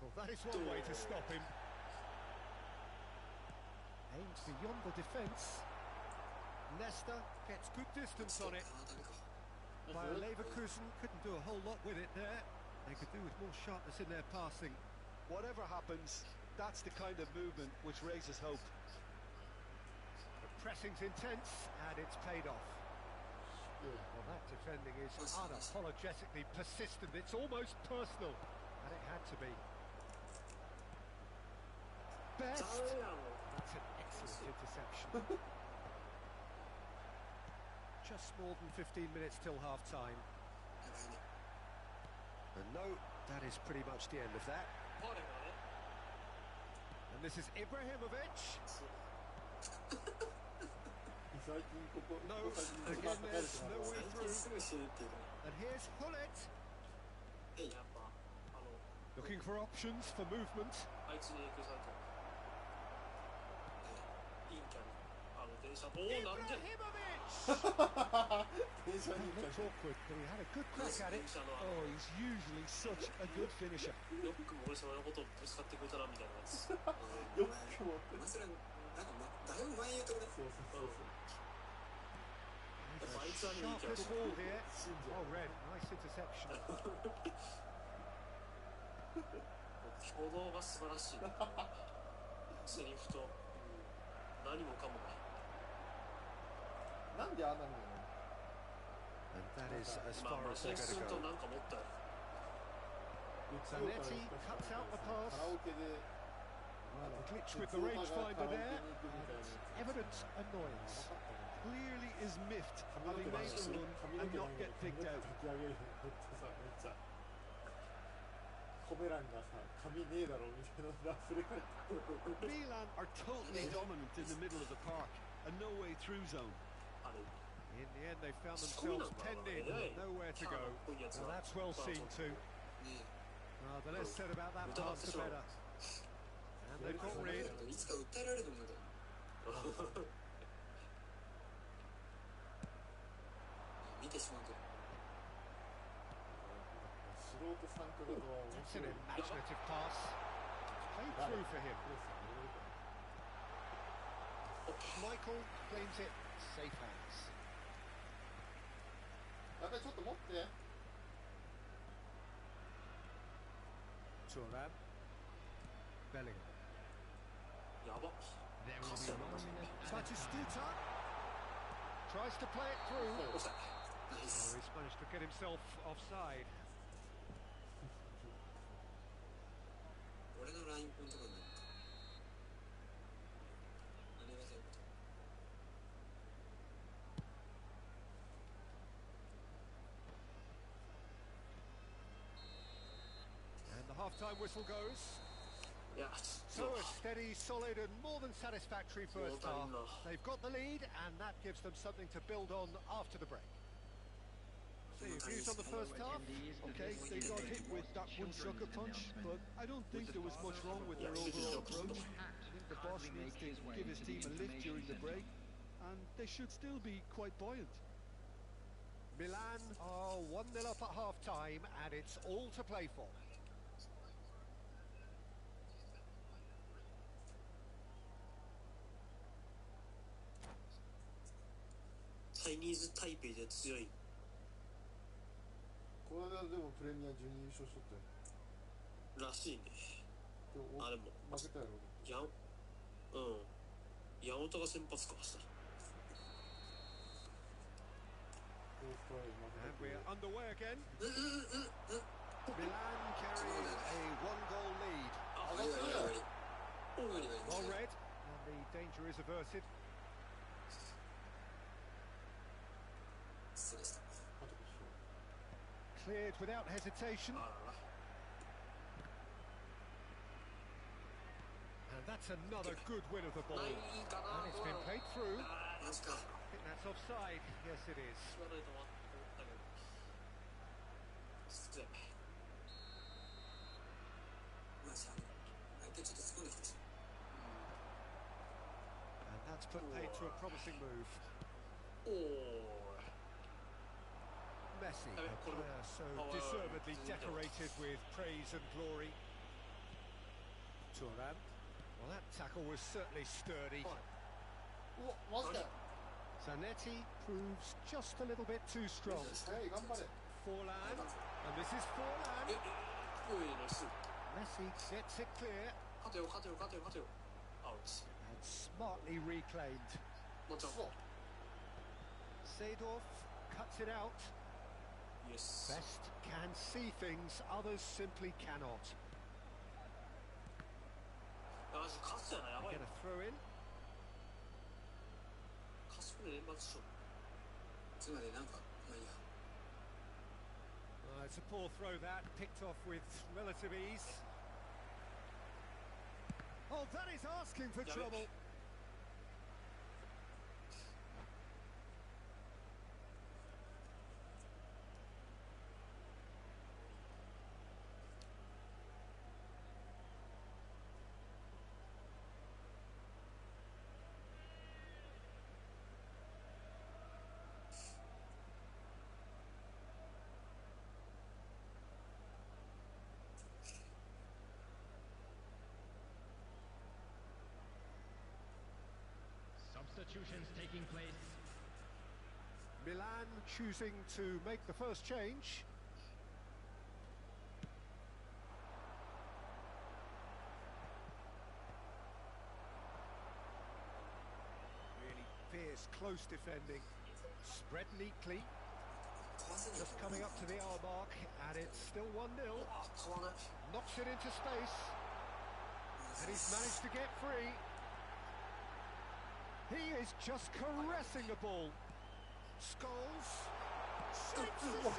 Speaker 1: Well, that is one way to stop him. Aims beyond the defence. Leicester gets good distance on it.
Speaker 6: ああ、ダメか。
Speaker 1: Bayer Leverkusen couldn't do a whole lot with it there. They could do with more sharpness in their passing.
Speaker 2: Whatever happens, that's the kind of movement which raises hope.
Speaker 1: The pressing's intense and it's paid off. Well, that defending is unapologetically persistent. It's almost personal, and it had to be. Best.
Speaker 4: ダメやろ。
Speaker 1: That's an excellent interception. Just more than 15 minutes till half-time.
Speaker 6: やばいね。
Speaker 1: And no, that is pretty much the end of that.
Speaker 4: パーレがね、
Speaker 1: And this is Ibrahimovic.
Speaker 5: 最近ここ
Speaker 1: No,
Speaker 5: ここ最近
Speaker 1: again there's no way
Speaker 6: 最近
Speaker 1: through.
Speaker 6: すぐ死ぬっていうか、
Speaker 1: And here's Hullet.
Speaker 4: やっぱ
Speaker 1: Looking for options for movement.
Speaker 4: あいつに影響された陰キャに電車なんで
Speaker 1: Ibrahimovic!
Speaker 5: 電車に
Speaker 1: Looked awkward, but he had a good crack at it.
Speaker 4: 電車の
Speaker 1: Oh, he's usually such a good finisher.
Speaker 4: よくも俺様のことをぶつかってくれたなみたいなやつ。
Speaker 5: よくも
Speaker 6: まあそれなんかだいぶ前言うとこね。
Speaker 5: そうそうそうそう
Speaker 1: Sharpest ball here. Oh, Red, nice interception.
Speaker 4: 挙動が素晴らしい。セリフと、何もかもが。
Speaker 5: なんであんなになの
Speaker 1: And that is as
Speaker 4: まあ
Speaker 1: far
Speaker 4: マ
Speaker 1: as
Speaker 4: シ
Speaker 1: they're
Speaker 4: ンす
Speaker 1: going
Speaker 4: る
Speaker 1: to
Speaker 4: と
Speaker 1: go.
Speaker 4: なんか持ったよ。
Speaker 1: Zanetti cuts out the pass.
Speaker 5: カラオケで
Speaker 1: Glitch with the rangefinder there.
Speaker 5: みたいな
Speaker 1: Evident annoyance. Clearly is miffed, having made the run and not get picked out.
Speaker 5: 書き上げるほんとさめっちゃコメ欄がさ髪ねえだろみたいなのが溢れ返って
Speaker 2: Milan are totally dominant in the middle of the park. A no way through zone.
Speaker 4: あれ、
Speaker 1: In the end, they found themselves penned in, nowhere to go. Well, that's well seen too.
Speaker 6: ね
Speaker 1: The less said about that pass, the better. And they've got rid.
Speaker 6: いつか訴えられると思うけど。見てしまうと。
Speaker 5: 素人参加型は面
Speaker 1: That's
Speaker 5: 白
Speaker 1: an
Speaker 5: い
Speaker 1: imaginative pass. Played through for him. Michael claims it. Safe hands.
Speaker 5: やべちょっと持って
Speaker 1: Thuram. Bellingham.
Speaker 4: やば。
Speaker 3: There will be 1 minute added time.
Speaker 1: Batistuta. Tries to play it through.
Speaker 6: ナイ
Speaker 1: Oh,
Speaker 6: ス。
Speaker 1: he's managed to get himself offside.
Speaker 6: 俺のラインポイントなんだよ。何がそういうこと。
Speaker 1: And the half-time whistle goes.
Speaker 4: いや、
Speaker 1: So a steady, solid and more than satisfactory first half. They've got the lead and that gives them something to build on after the break. So your views on the first half?
Speaker 2: Okay, they got hit with that one sucker punch, but I don't think there was much wrong with their overall approach. I think the boss needs to give his team a lift during the break, and they should still be quite buoyant.
Speaker 1: Milan are 1-0 up at half-time and it's all to play for.
Speaker 4: チャイニーズ台北で強い。
Speaker 5: この間でもプレミア12優勝しとったよ
Speaker 4: らしいね。
Speaker 5: でも
Speaker 4: あ、でも、
Speaker 5: 負けたやろ
Speaker 4: 山本が先発かした。
Speaker 5: オーストラリア負
Speaker 1: And
Speaker 5: け
Speaker 1: we're
Speaker 5: た
Speaker 1: underway again. Milan carry a one-goal lead.
Speaker 6: 終わり終わり終わり。終わり終
Speaker 1: Well
Speaker 6: わり。
Speaker 1: read, and the danger is averted.
Speaker 6: 失礼した。
Speaker 1: Cleared without hesitation.
Speaker 4: あらら。
Speaker 1: And that's another good win of the ball.
Speaker 4: ない
Speaker 1: And
Speaker 4: かな。
Speaker 1: it's been played through.
Speaker 6: マジか。
Speaker 1: I think that's offside. Yes, it is.
Speaker 4: 言わないと思ったけど。失礼。
Speaker 6: マジ相手ちょっと突っ込んできたし。
Speaker 1: And that's put paid to a promising move.
Speaker 4: おお。
Speaker 1: Messi, a player so deservedly decorated with praise and glory. Thuram. Well, that tackle was certainly sturdy.
Speaker 5: うわマジかよ
Speaker 1: Zanetti proves just a little bit too strong.
Speaker 5: 早い頑張れ
Speaker 1: Forlan, and this is Forlan.
Speaker 4: おい、ナイス。
Speaker 1: Messi gets it clear
Speaker 4: 勝てよ、勝てよ、勝てよ、勝てよ。アウト。
Speaker 1: and smartly reclaimed.
Speaker 4: もちろん。
Speaker 1: Seedorf cuts it out.
Speaker 4: イエス。
Speaker 1: Best can see things others simply cannot.
Speaker 4: マジ勝つじゃない、やばい
Speaker 1: Get
Speaker 4: な。
Speaker 1: a throw in.
Speaker 4: 賢い連発しよ
Speaker 6: つまりなんかまあいいや。
Speaker 1: It's a poor throw that, picked off with relative ease. Oh, that is asking for trouble.
Speaker 3: Substitutions taking place.
Speaker 1: Milan choosing to make the first change. Really fierce, close defending. Spread neatly. Just coming up to the hour mark, and it's still 1-0. Knocks it into space. And he's managed to get free. He is just caressing the ball. Scholes. Shapes the shot.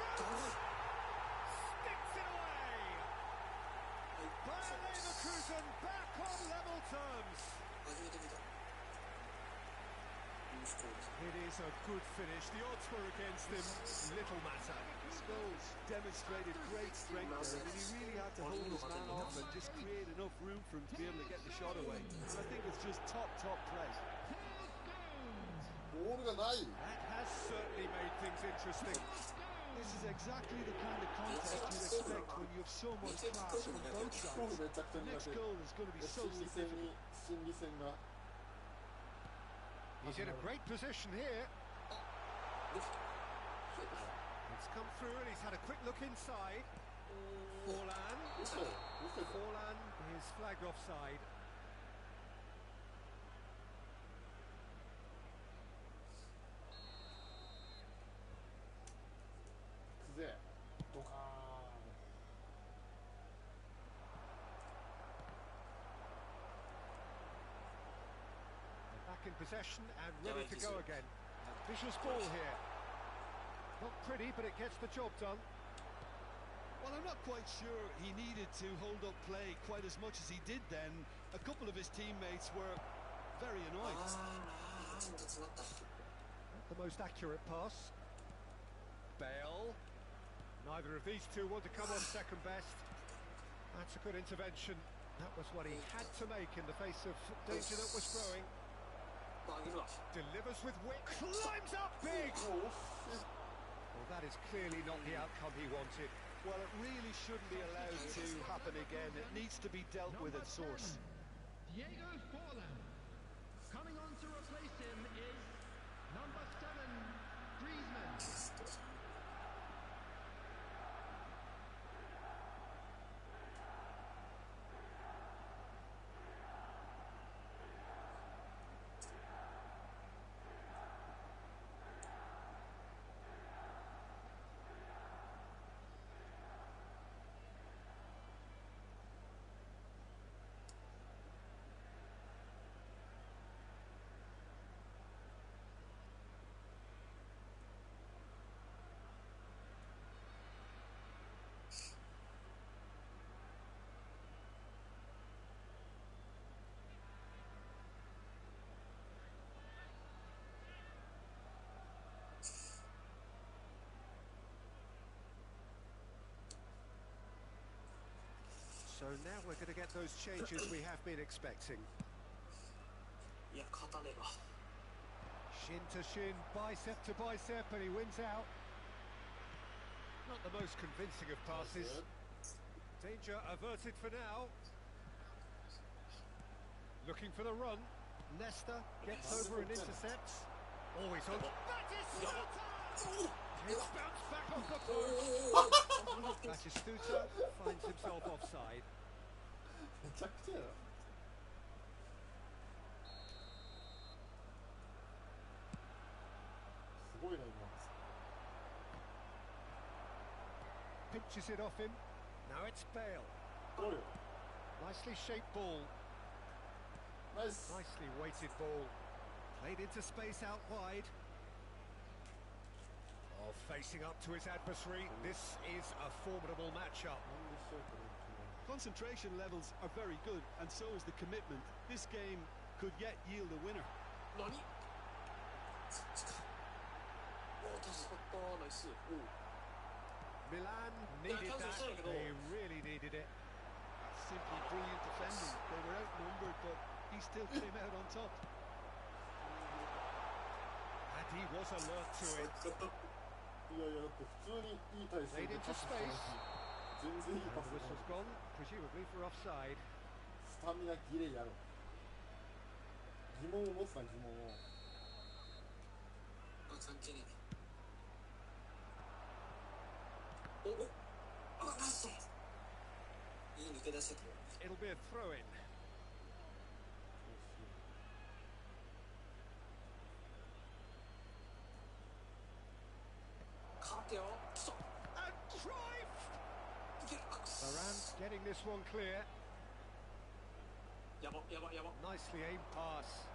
Speaker 1: Sticks it away. Bayer Leverkusen back on level terms. It is a good finish. The odds were against him. Little matter.
Speaker 2: Scholes demonstrated great strength there. I mean, he really had to hold his man off and just create enough room for him to be able to get the shot away. And I think it's just top play.
Speaker 7: ボールがない。
Speaker 1: That has certainly made things interesting.
Speaker 2: This is exactly the kind of contest you'd expect when you have so much class from both
Speaker 7: ボール
Speaker 2: sides.
Speaker 7: めちゃくちゃ
Speaker 2: The
Speaker 7: 苦
Speaker 2: next
Speaker 7: 手。
Speaker 2: goal is going to be so
Speaker 7: 心理戦
Speaker 2: significant.
Speaker 7: に心理戦が。
Speaker 1: He's in a great position here. It's come through and he's had a quick look inside. Forlan.
Speaker 7: 嘘。嘘。
Speaker 1: Forlan is flagged offside.
Speaker 7: ぜ。ドカーン。
Speaker 1: Back in possession and ready to go again. Vicious ball here. Not pretty, but it gets the job done.
Speaker 2: Well, I'm not quite sure he needed to hold up play quite as much as he did then. A couple of his teammates were very annoyed.
Speaker 1: Not the most accurate pass. Bale. Neither of these two want to come on second best. That's a good intervention. That was what he had to make in the face of danger that was growing. Delivers with wit. Climbs up big! Well, that is clearly not the outcome he wanted.
Speaker 2: Well, it really shouldn't be allowed to happen again. It needs to be dealt with at source.
Speaker 3: Diego Forlan. Coming on to replace him is number 7, Griezmann.
Speaker 1: So now we're going to get those changes we have been expecting. Shin to shin, bicep to bicep, and he wins out. Not the most convincing of passes. Danger averted for now. Looking for the run. Nesta gets over and intercepts. Always on. Batistuta! It's bounced back off the post. Batistuta finds himself offside.
Speaker 7: めちゃくちゃやな。すごいな今。
Speaker 1: Pinches it off him. Now it's Bale.
Speaker 7: どうよ。
Speaker 1: Nicely shaped ball.
Speaker 7: ナイス。
Speaker 1: Nicely weighted ball. Played into space out wide. Of facing up to his adversary, this is a formidable matchup.
Speaker 2: Concentration levels are very good, and so is the commitment. This game could yet yield a winner.
Speaker 4: 何そっちか。おお、助かった。ナイス。おう。
Speaker 1: Milan needed that. They really needed it.
Speaker 2: That's simply brilliant defending. They were outnumbered, but he still came out on top.
Speaker 1: And he was alert to it.
Speaker 7: いやいやだって普通にいい体勢
Speaker 1: Played
Speaker 7: で
Speaker 1: into
Speaker 7: パスしてる
Speaker 1: space.
Speaker 7: し全然いい
Speaker 1: And
Speaker 7: パ
Speaker 1: the
Speaker 7: スだ
Speaker 1: whistle's gone, presumably for offside.
Speaker 7: スタミナギレやろ疑問を持つな疑問を
Speaker 6: 関係ね
Speaker 4: おお。
Speaker 6: あ、マジでいい抜け出したけど
Speaker 1: It'll be a throw-in.
Speaker 4: 勝てよ。来た。
Speaker 1: And Cruyff!
Speaker 4: いける。あ、くそ。
Speaker 1: Varane getting this one clear.
Speaker 4: やばやばやば。
Speaker 1: Nicely aimed pass.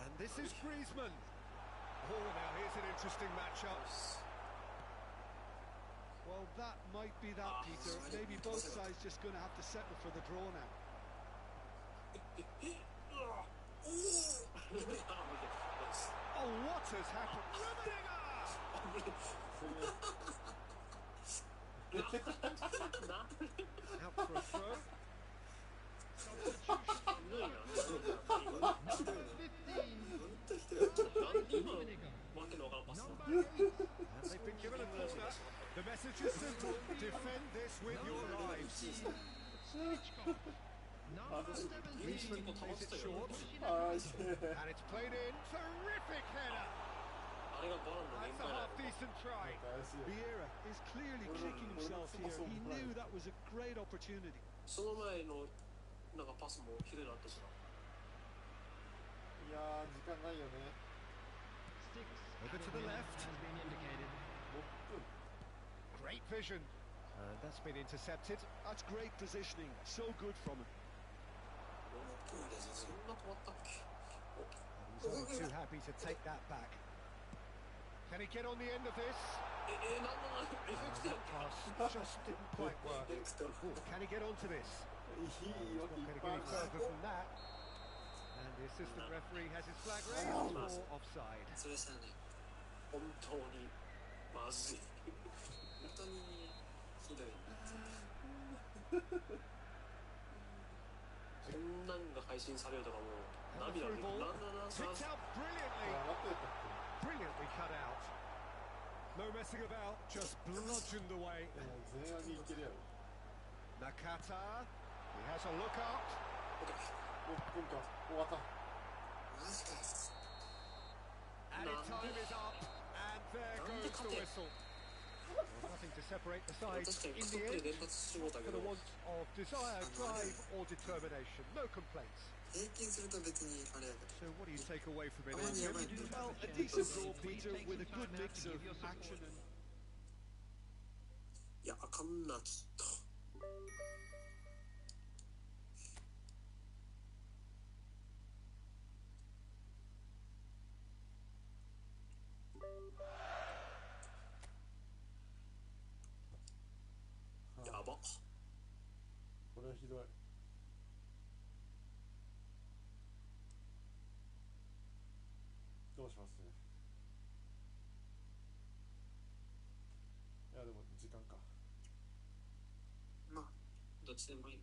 Speaker 1: And this is Griezmann. Oh, now here's an interesting matchup.
Speaker 2: Well, that might be that, Peter. Maybe both sides just going to have to settle for the draw now.
Speaker 4: おお。
Speaker 1: Oh, what has happened? Out for a throw. And they've been given a corner. The message is simple. Defend this with your lives. Griezmann plays it short.
Speaker 7: あーいけ
Speaker 1: And it's played in. Terrific header.
Speaker 4: あれがバランのメイン
Speaker 1: That's
Speaker 4: パ
Speaker 1: a
Speaker 4: ラ
Speaker 1: half-decent try.
Speaker 7: 怪しいよ
Speaker 2: Vieira is clearly kicking himself here. He knew that was a great opportunity.
Speaker 4: その前のなんかパスもひどいなったしな。
Speaker 7: いやー時間ないよね
Speaker 1: Over to the left.
Speaker 7: 6分
Speaker 1: Great vision. And that's been intercepted.
Speaker 2: That's great positioning. So good from him.
Speaker 4: そんな止まったっけ。
Speaker 1: He's only too happy to take that back. Can he get on the end of this?
Speaker 4: なんだなんだ。
Speaker 1: That pass just didn't quite work. Can he get onto this?
Speaker 7: いいよ
Speaker 1: Not
Speaker 7: いっ
Speaker 1: going to
Speaker 7: ぱい
Speaker 1: get any further than that. And the assistant referee has his flag raised for offside.
Speaker 6: それさね
Speaker 4: 本当にまずい。
Speaker 6: 本当にひどい
Speaker 4: こんなんが配信されるとかもう
Speaker 1: And the
Speaker 4: 涙
Speaker 1: through
Speaker 4: 出て
Speaker 1: ball
Speaker 4: なんだなさ。
Speaker 1: picked out
Speaker 7: あ
Speaker 1: brilliantly.
Speaker 7: 上がってたっ
Speaker 1: Brilliantly cut out. No messing about, just bludgeoned away.
Speaker 7: けもう前半にいけるやろ
Speaker 1: Nakata, he has a look up.
Speaker 7: 6分か終わった
Speaker 6: マジか
Speaker 1: And his time is up. And there goes the whistle. Well, nothing to separate the
Speaker 4: 確
Speaker 1: sides
Speaker 4: かに
Speaker 1: in
Speaker 4: クソ
Speaker 1: the
Speaker 4: プレ
Speaker 1: end
Speaker 4: ー連発してもうたけ
Speaker 1: for the
Speaker 4: ど
Speaker 1: want of desire, drive, or determination. No complaints.
Speaker 6: 平均すると別にあれやけど
Speaker 1: So what do you take away from it?
Speaker 6: Oh, yeah,
Speaker 1: Jim?
Speaker 6: right.
Speaker 2: Well, a decent draw, Peter, with a good mix of action and
Speaker 4: いやあかんなちょっと。やば。
Speaker 7: これはひどいどうしますいやでも時間か
Speaker 6: まあどっちでもいい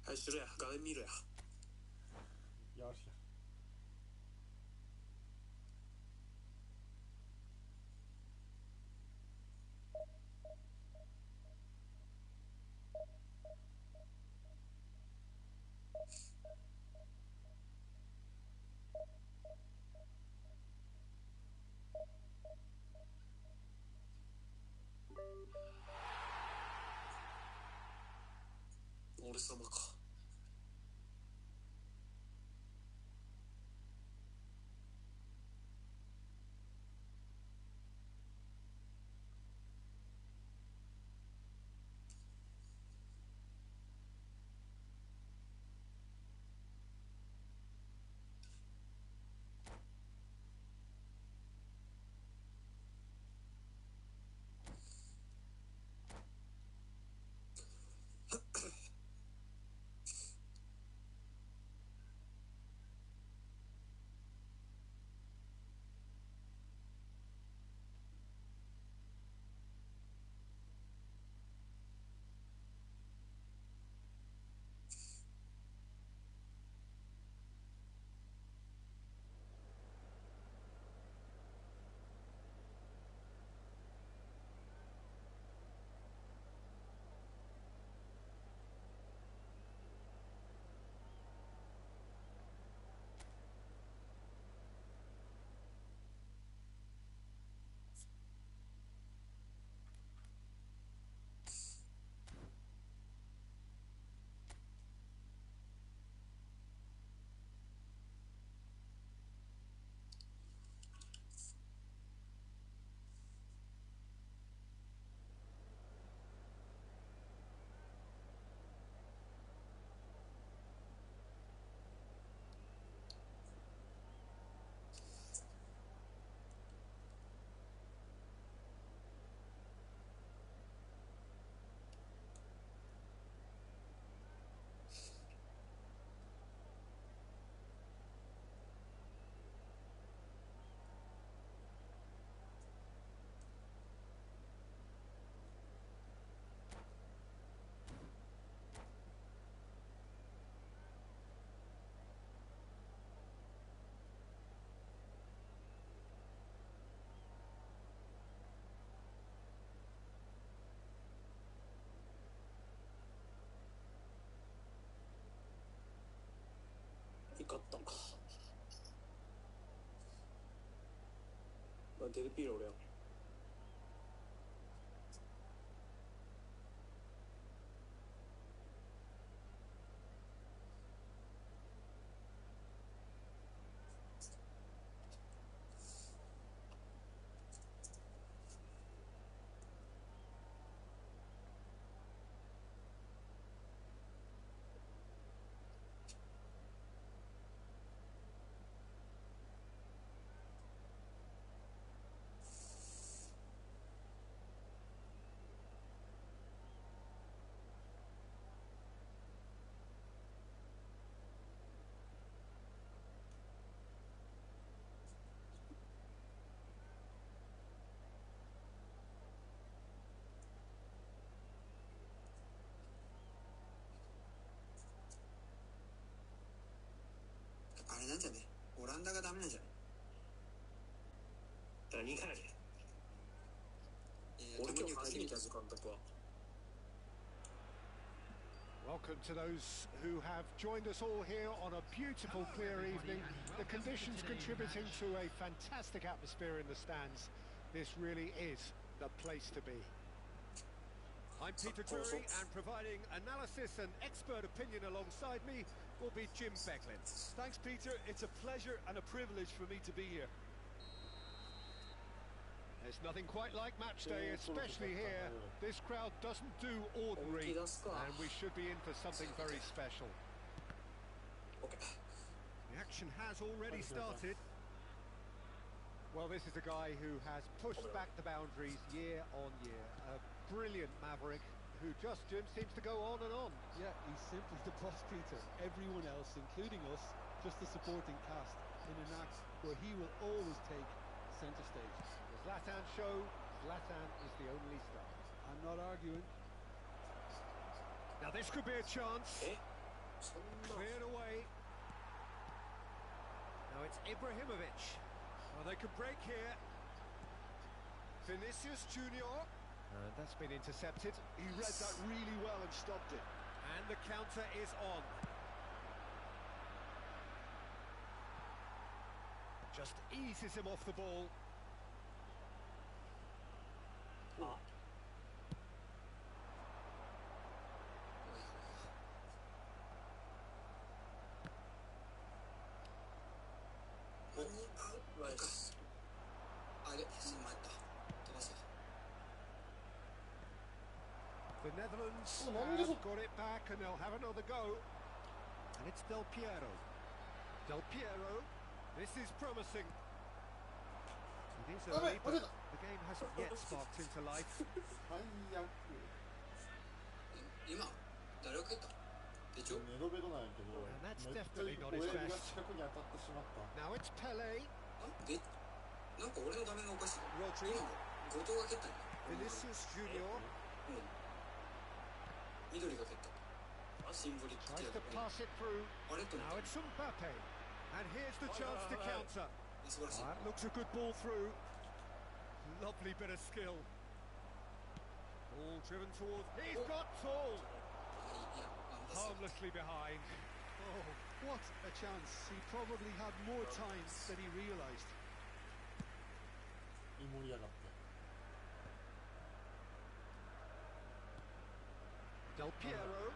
Speaker 4: はいしろや画面見ろや。
Speaker 7: よし
Speaker 4: 俺様か。かった。デルピーロ俺や。
Speaker 6: あれなんじゃね、オランダがダメなんじゃね。
Speaker 4: 何がやねん。俺今日初めてやつ監督は。
Speaker 1: Welcome to those who have joined us all here on a beautiful, clear evening. The conditions contributing to a fantastic atmosphere in the stands. This really is the place to be. I'm Peter Drury, and providing analysis and expert opinion alongside me will be Jim Becklin.
Speaker 2: Thanks, Peter. It's a pleasure and a privilege for me to be here.
Speaker 1: There's nothing quite like match day, especially here. This crowd doesn't do ordinary, and we should be in for something very special. The action has already started. Well, this is a guy who has pushed back the boundaries year on year. A brilliant maverick who just, Jim, seems to go on and on.
Speaker 2: Yeah, he's simply the boss, Peter. Everyone else, including us, just a supporting cast in an act where he will always take centre stage.
Speaker 1: The Zlatan show, Zlatan is the only star.
Speaker 2: I'm not arguing.
Speaker 1: Now this could be a chance. Cleared away. Now it's Ibrahimovic. Oh, they could break here. Vinicius Junior. That's been intercepted.
Speaker 2: He read that really well and stopped it.
Speaker 1: And the counter is on. Just eases him off the ball. The Netherlands have got it back and they'll have another go. And it's Del Piero. Del Piero, this is promising. It is early, but the game hasn't yet sparked into life.
Speaker 6: 今誰を蹴った？ベチョ？
Speaker 7: メドベドなんやけど、
Speaker 1: And that's
Speaker 7: めっちゃ
Speaker 1: definitely not
Speaker 7: 親
Speaker 1: his
Speaker 7: 指が
Speaker 1: best.
Speaker 7: 近くに当たってしまった。
Speaker 1: Now it's Pele.
Speaker 6: で、なんか俺の画面がおかしい。
Speaker 1: Rodri.
Speaker 6: 今も後藤が蹴ったんや。
Speaker 1: Vinicius Junior
Speaker 6: 緑が蹴った。シンボリック
Speaker 1: tries
Speaker 6: って
Speaker 1: to pass it through.
Speaker 6: あれと思
Speaker 1: Now
Speaker 6: った。
Speaker 1: it's Mbappe. And here's the chance to counter.
Speaker 6: 素晴らしい。
Speaker 1: That looks a good ball through. Lovely bit of skill. Ball driven towards. He's got tall.
Speaker 6: いや、
Speaker 1: Harmlessly behind.
Speaker 2: Oh, what a chance. He probably had more time than he realised.
Speaker 7: 盛り上がって。
Speaker 1: Del Piero.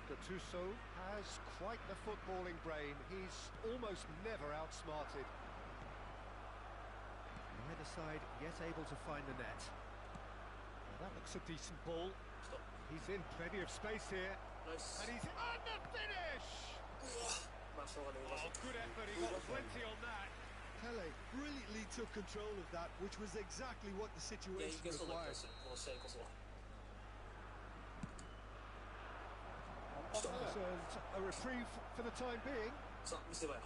Speaker 1: Gattuso has quite the footballing brain. He's almost never outsmarted. Neither side yet able to find the net. Well, that looks a decent ball. He's in plenty of space here. And he's on the finish! Oh, good effort. He got plenty on that.
Speaker 2: Pele brilliantly took control of that, which was exactly what the
Speaker 4: いや、い
Speaker 2: situation
Speaker 4: けそうな気が
Speaker 2: required.
Speaker 4: する、この試合こそは。
Speaker 1: A reprieve for the time being.
Speaker 4: さあ、見せ場や。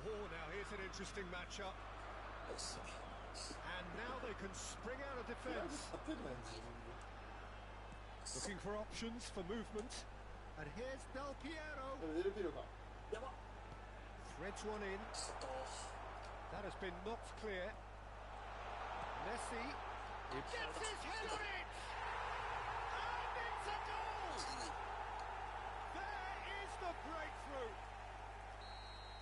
Speaker 1: Oh, now here's an interesting matchup.
Speaker 4: よし。
Speaker 1: And now they can spring out of
Speaker 7: フラグ
Speaker 1: defence.
Speaker 7: 立てんない自分で。
Speaker 1: Looking for options for movement. And here's Del Piero.
Speaker 7: デルピロか。
Speaker 4: やばっ。
Speaker 1: Threads one in.
Speaker 4: ちょっと。
Speaker 1: That has been knocked clear. Messi. He gets his head on it! And it's a goal!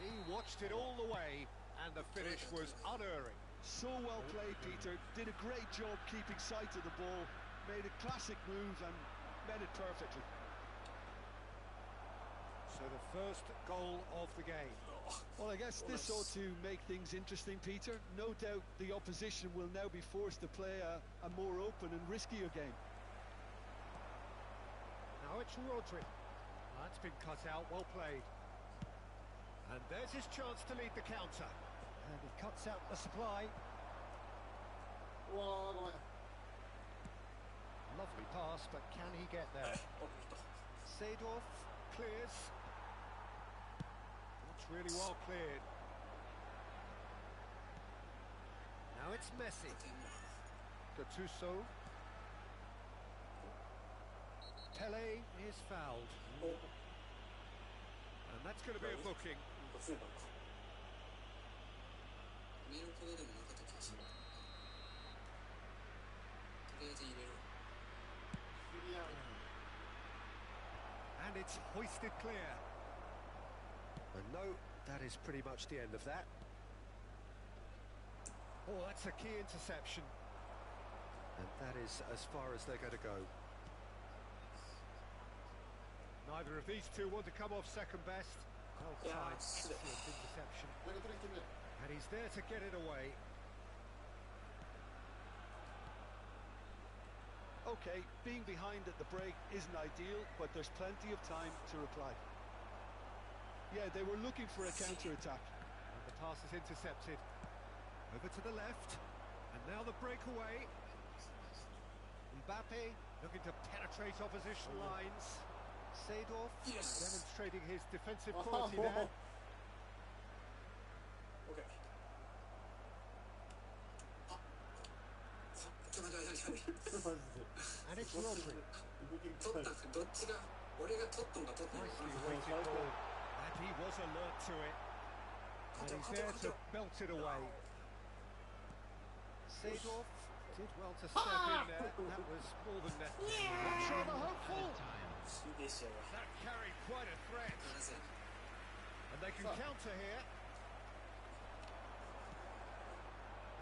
Speaker 1: He watched it all the way, and the finish was unerring.
Speaker 2: So well played, Peter. Did a great job keeping sight of the ball. Made a classic move and met it perfectly.
Speaker 1: So the first goal of the game.
Speaker 2: Well, I guess this ought to make things interesting, Peter. No doubt the opposition will now be forced to play a more open and riskier game.
Speaker 1: Now it's Rodri. That's been cut out, well played. And there's his chance to lead the counter. And he cuts out the supply.
Speaker 7: Wow,
Speaker 1: Lovely pass, but can he get there? Seedorf clears. That's really well cleared. Now it's Messi. Gattuso. Pele is fouled. And that's going to be a booking.
Speaker 6: メールほどでもなかった気がする。とりあえず入れろ。
Speaker 1: And it's hoisted clear. And no, that is pretty much the end of that. Oh, that's a key interception. And that is as far as they're going to go. Neither of these two want to come off second best. Well timed, excellent interception. And he's there to get it away.
Speaker 2: Okay, being behind at the break isn't ideal, but there's plenty of time to reply. Yeah, they were looking for a counter-attack.
Speaker 1: And the pass is intercepted. Over to the left. And now the breakaway. Mbappe looking to penetrate opposition lines. Seedorf demonstrating his defensive quality there.
Speaker 4: Okay.
Speaker 1: And it's Rodri.
Speaker 6: 取ったどっちが俺が取ったのか取ったのか
Speaker 1: Nicely weighted ball. And he was alert to it. And he's there to belt it away. Seedorf did well to step in there. That was more than necessary. Looks rather hopeful. That carried quite a threat. And they can counter here.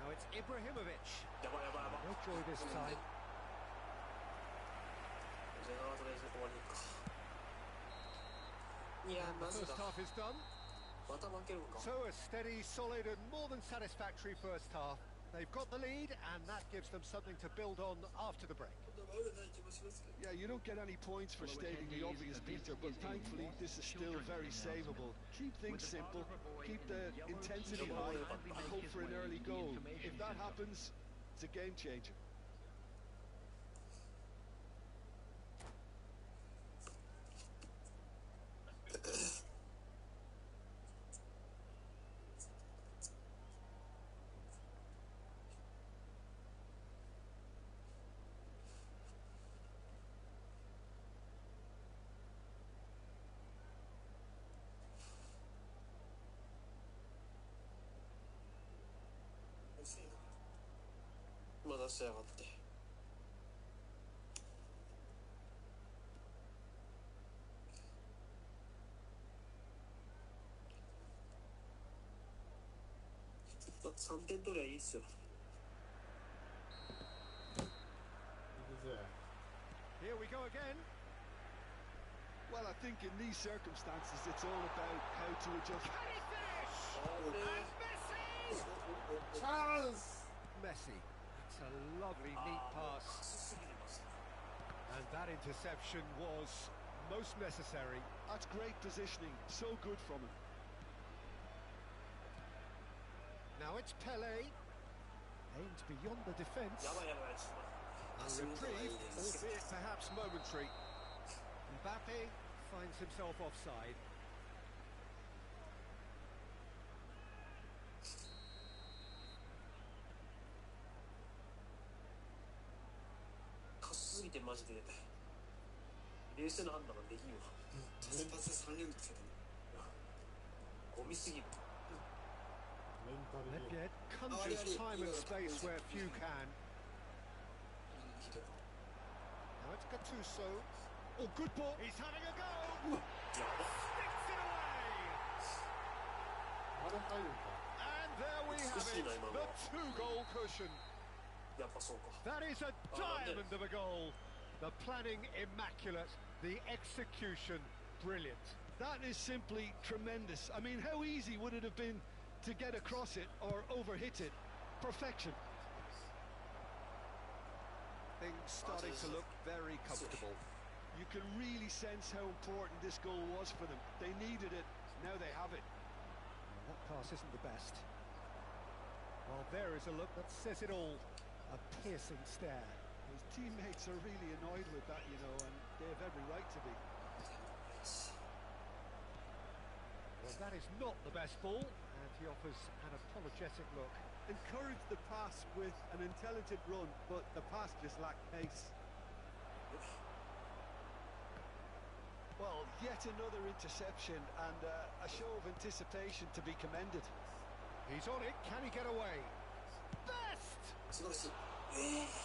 Speaker 1: Now it's Ibrahimovic. No joy this time. The first half is done. So a steady, solid and more than satisfactory first half. They've got the lead and that gives them something to build on after the break.
Speaker 2: Yeah, you don't get any points for stating the obvious, Peter, but thankfully this is still very savable. Keep things simple, keep the intensity high, and hope for an early goal. If that happens, it's a game changer.
Speaker 4: まだ仕上がって3点取りゃいいっすよ
Speaker 1: Here we go again.
Speaker 2: Well, I think in these circumstances it's all about how to adjust.
Speaker 1: Can he finish? And Messi!
Speaker 7: Chance!
Speaker 1: Messi. It's a lovely, neat pass. And that interception was most necessary.
Speaker 2: That's great positioning, so good from him.
Speaker 1: Now it's Pele. Aimed beyond the defence. A reprieve, albeit perhaps momentary. Mbappe finds himself offside. Nedved conjures time and space where few can. Now it's Gattuso. Oh, good ball. He's having a go. Sticks it away.
Speaker 7: あれ入るんか。
Speaker 1: And there we have it, the two-goal cushion.
Speaker 4: やっぱそうか。
Speaker 1: That is a diamond of a goal. The planning immaculate, the execution brilliant.
Speaker 2: That is simply tremendous. I mean, how easy would it have been to get across it or overhit it? Perfection. Things starting to look very comfortable. You can really sense how important this goal was for them. They needed it, now they have it.
Speaker 1: That pass isn't the best. Well, there is a look that says it all. A piercing stare.
Speaker 2: His teammates are really annoyed with that, you know, and they have every right to be.
Speaker 1: Well, that is not the best ball, and he offers an apologetic look.
Speaker 2: Encouraged the pass with an intelligent run, but the pass just lacked pace. Well, yet another interception and a show of anticipation to be commended.
Speaker 1: He's on it, can he get away? Best!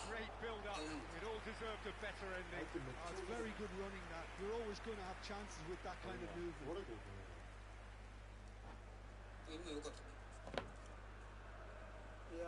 Speaker 1: Great build-up, it all deserved a better ending.
Speaker 2: It's very good running that. You're always going to have chances with that kind of movement.
Speaker 6: 今良かったね。
Speaker 4: いやー、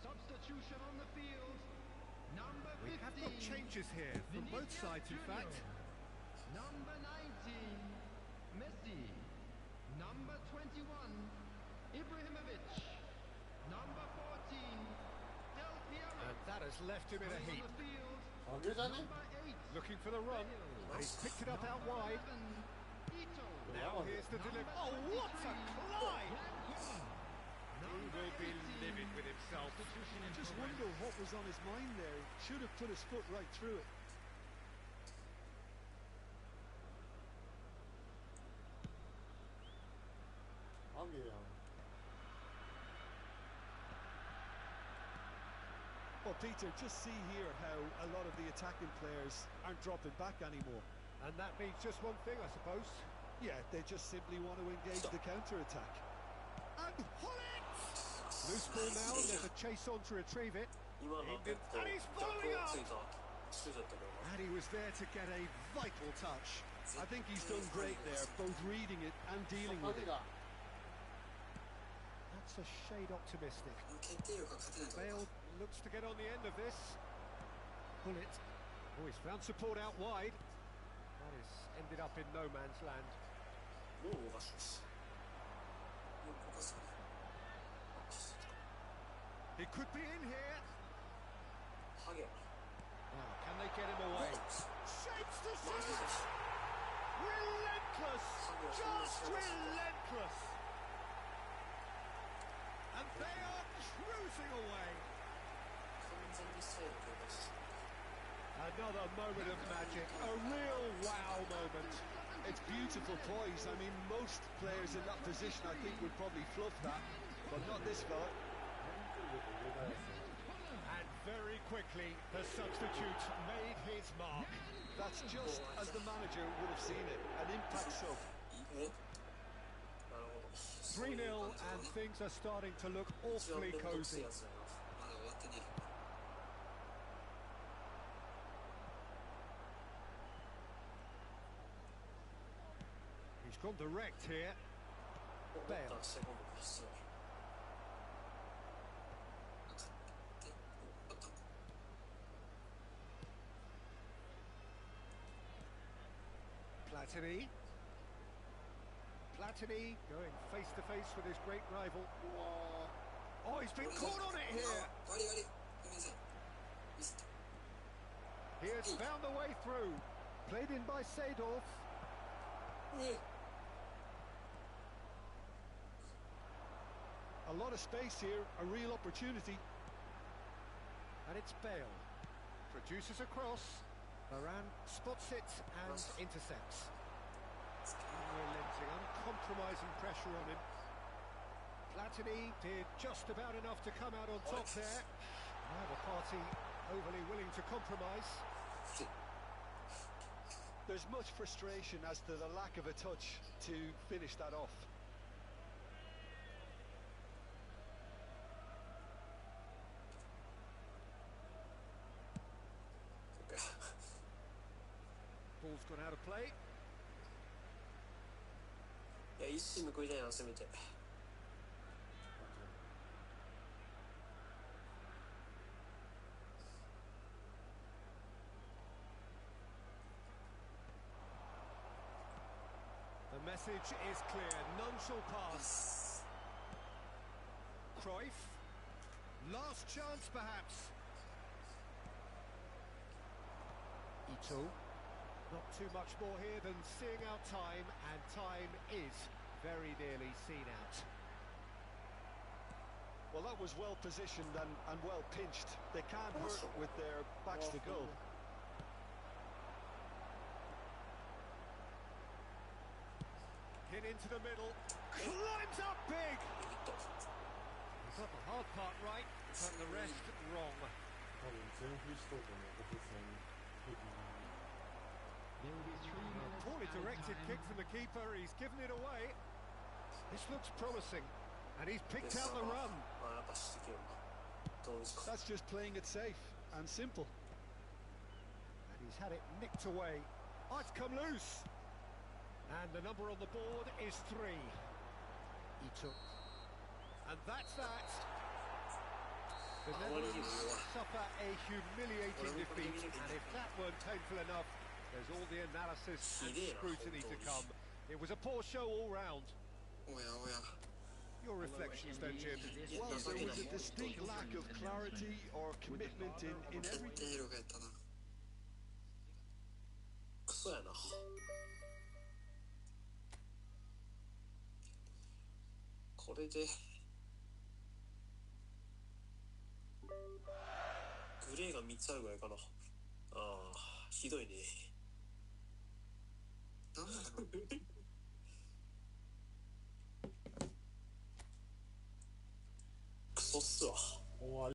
Speaker 3: Substitution on the field. Number 15.
Speaker 1: We have got changes here from both sides, in fact.
Speaker 3: Number 19, Messi. Number 21, Ibrahimovic. Number 14, Del Piero.
Speaker 1: And that has left him in a heap.
Speaker 3: On the field.
Speaker 7: あげじゃね
Speaker 3: Number 8,
Speaker 1: Looking for the run, and he's picked it up out wide.
Speaker 3: 11, Ito.
Speaker 1: Now here's the delivery. Oh, what a climb! He will be livid with himself.
Speaker 2: Just wonder what was on his mind there. Should have put his foot right through it. Well, Peter, just see here how a lot of the attacking players aren't dropping back anymore.
Speaker 1: And that means just one thing, I suppose.
Speaker 2: Yeah, they just simply want to engage the counter-attack.
Speaker 1: And Hullet! Loose ball now, and there's a chase on to retrieve it.
Speaker 4: 今のは結構
Speaker 1: And he's following
Speaker 4: 逆を
Speaker 1: up!
Speaker 4: ついたシュートだったけどな。
Speaker 2: And he was there to get a vital touch. I think he's done great there, both reading it and dealing with it.
Speaker 1: That's a shade optimistic.
Speaker 6: 決定力が勝てないとこ
Speaker 1: Bale
Speaker 6: ろ
Speaker 1: looks to get on the end of this. Hullet. Oh, he's found support out wide. That is ended up in no man's land.
Speaker 4: もう動かします。
Speaker 6: もうここすね。
Speaker 1: He could be in here.
Speaker 4: ハゲ。
Speaker 1: Now, can they get him away? Shapes to shoot! Relentless! Just relentless! And they are cruising away.
Speaker 4: 完全にサイド強化して。
Speaker 1: Another moment of magic, a real wow moment.
Speaker 2: It's beautiful poise. I mean, most players in that position, I think, would probably fluff that, but not this fella.
Speaker 1: And very quickly, the substitute made his mark.
Speaker 2: That's just as the manager would have seen it. An impact sub.
Speaker 6: お、
Speaker 4: なるほど。
Speaker 1: 3-0 and things are starting to look
Speaker 4: 一番
Speaker 1: awfully
Speaker 4: 面倒くせえ
Speaker 1: cozy.
Speaker 4: やつだよな。
Speaker 6: まだ終わってねえ。
Speaker 1: He's gone direct here.
Speaker 4: 思ったセコンドが必要。
Speaker 1: Platini. Platini going face to face with his great rival. Oh, he's been caught on it here.
Speaker 6: 割り割り。ごめんなさい。ミスった。
Speaker 1: He has found the way through. Played in by Seedorf.
Speaker 2: A lot of space here, a real opportunity.
Speaker 1: And it's Bale. Produces a cross. Varane spots it and intercepts. Unrelenting, uncompromising pressure on him. Platini did just about enough to come out on top there. Neither party overly willing to compromise.
Speaker 2: There's much frustration as to the lack of a touch to finish that off.
Speaker 1: Ball's gone out of play.
Speaker 4: いや、一矢報いたいな、せめて。
Speaker 1: The message is clear. None shall pass. Cruyff. Last chance, perhaps. Ito. Not too much more here than seeing out time, and time is very nearly seen out.
Speaker 2: Well, that was well positioned and well pinched. They can't hurt with their backs to goal.
Speaker 1: Hit into the middle. Climbs up big. He got the hard part right, but the rest wrong.
Speaker 7: 多分全振りしとうと思う、オフ戦。
Speaker 1: Poorly directed kick from the keeper. He's given it away. This looks promising, and he's picked out the run.
Speaker 2: That's just playing it safe and simple.
Speaker 1: And he's had it nicked away. Oh, it's come loose. And the number on the board is 3. Ito. And that's that. The Netherlands suffer a humiliating defeat, and if that weren't painful enough, there's all the analysis and scrutiny to come. It was a poor show all round. Your reflections then, Jim?
Speaker 2: Well, there was a distinct lack of clarity or commitment in everything.
Speaker 4: クソやな。これでグレーが3つあるぐらいかな。ああ、ひどいね。
Speaker 6: なんだろう。
Speaker 4: クソっすわ。
Speaker 7: 終わり。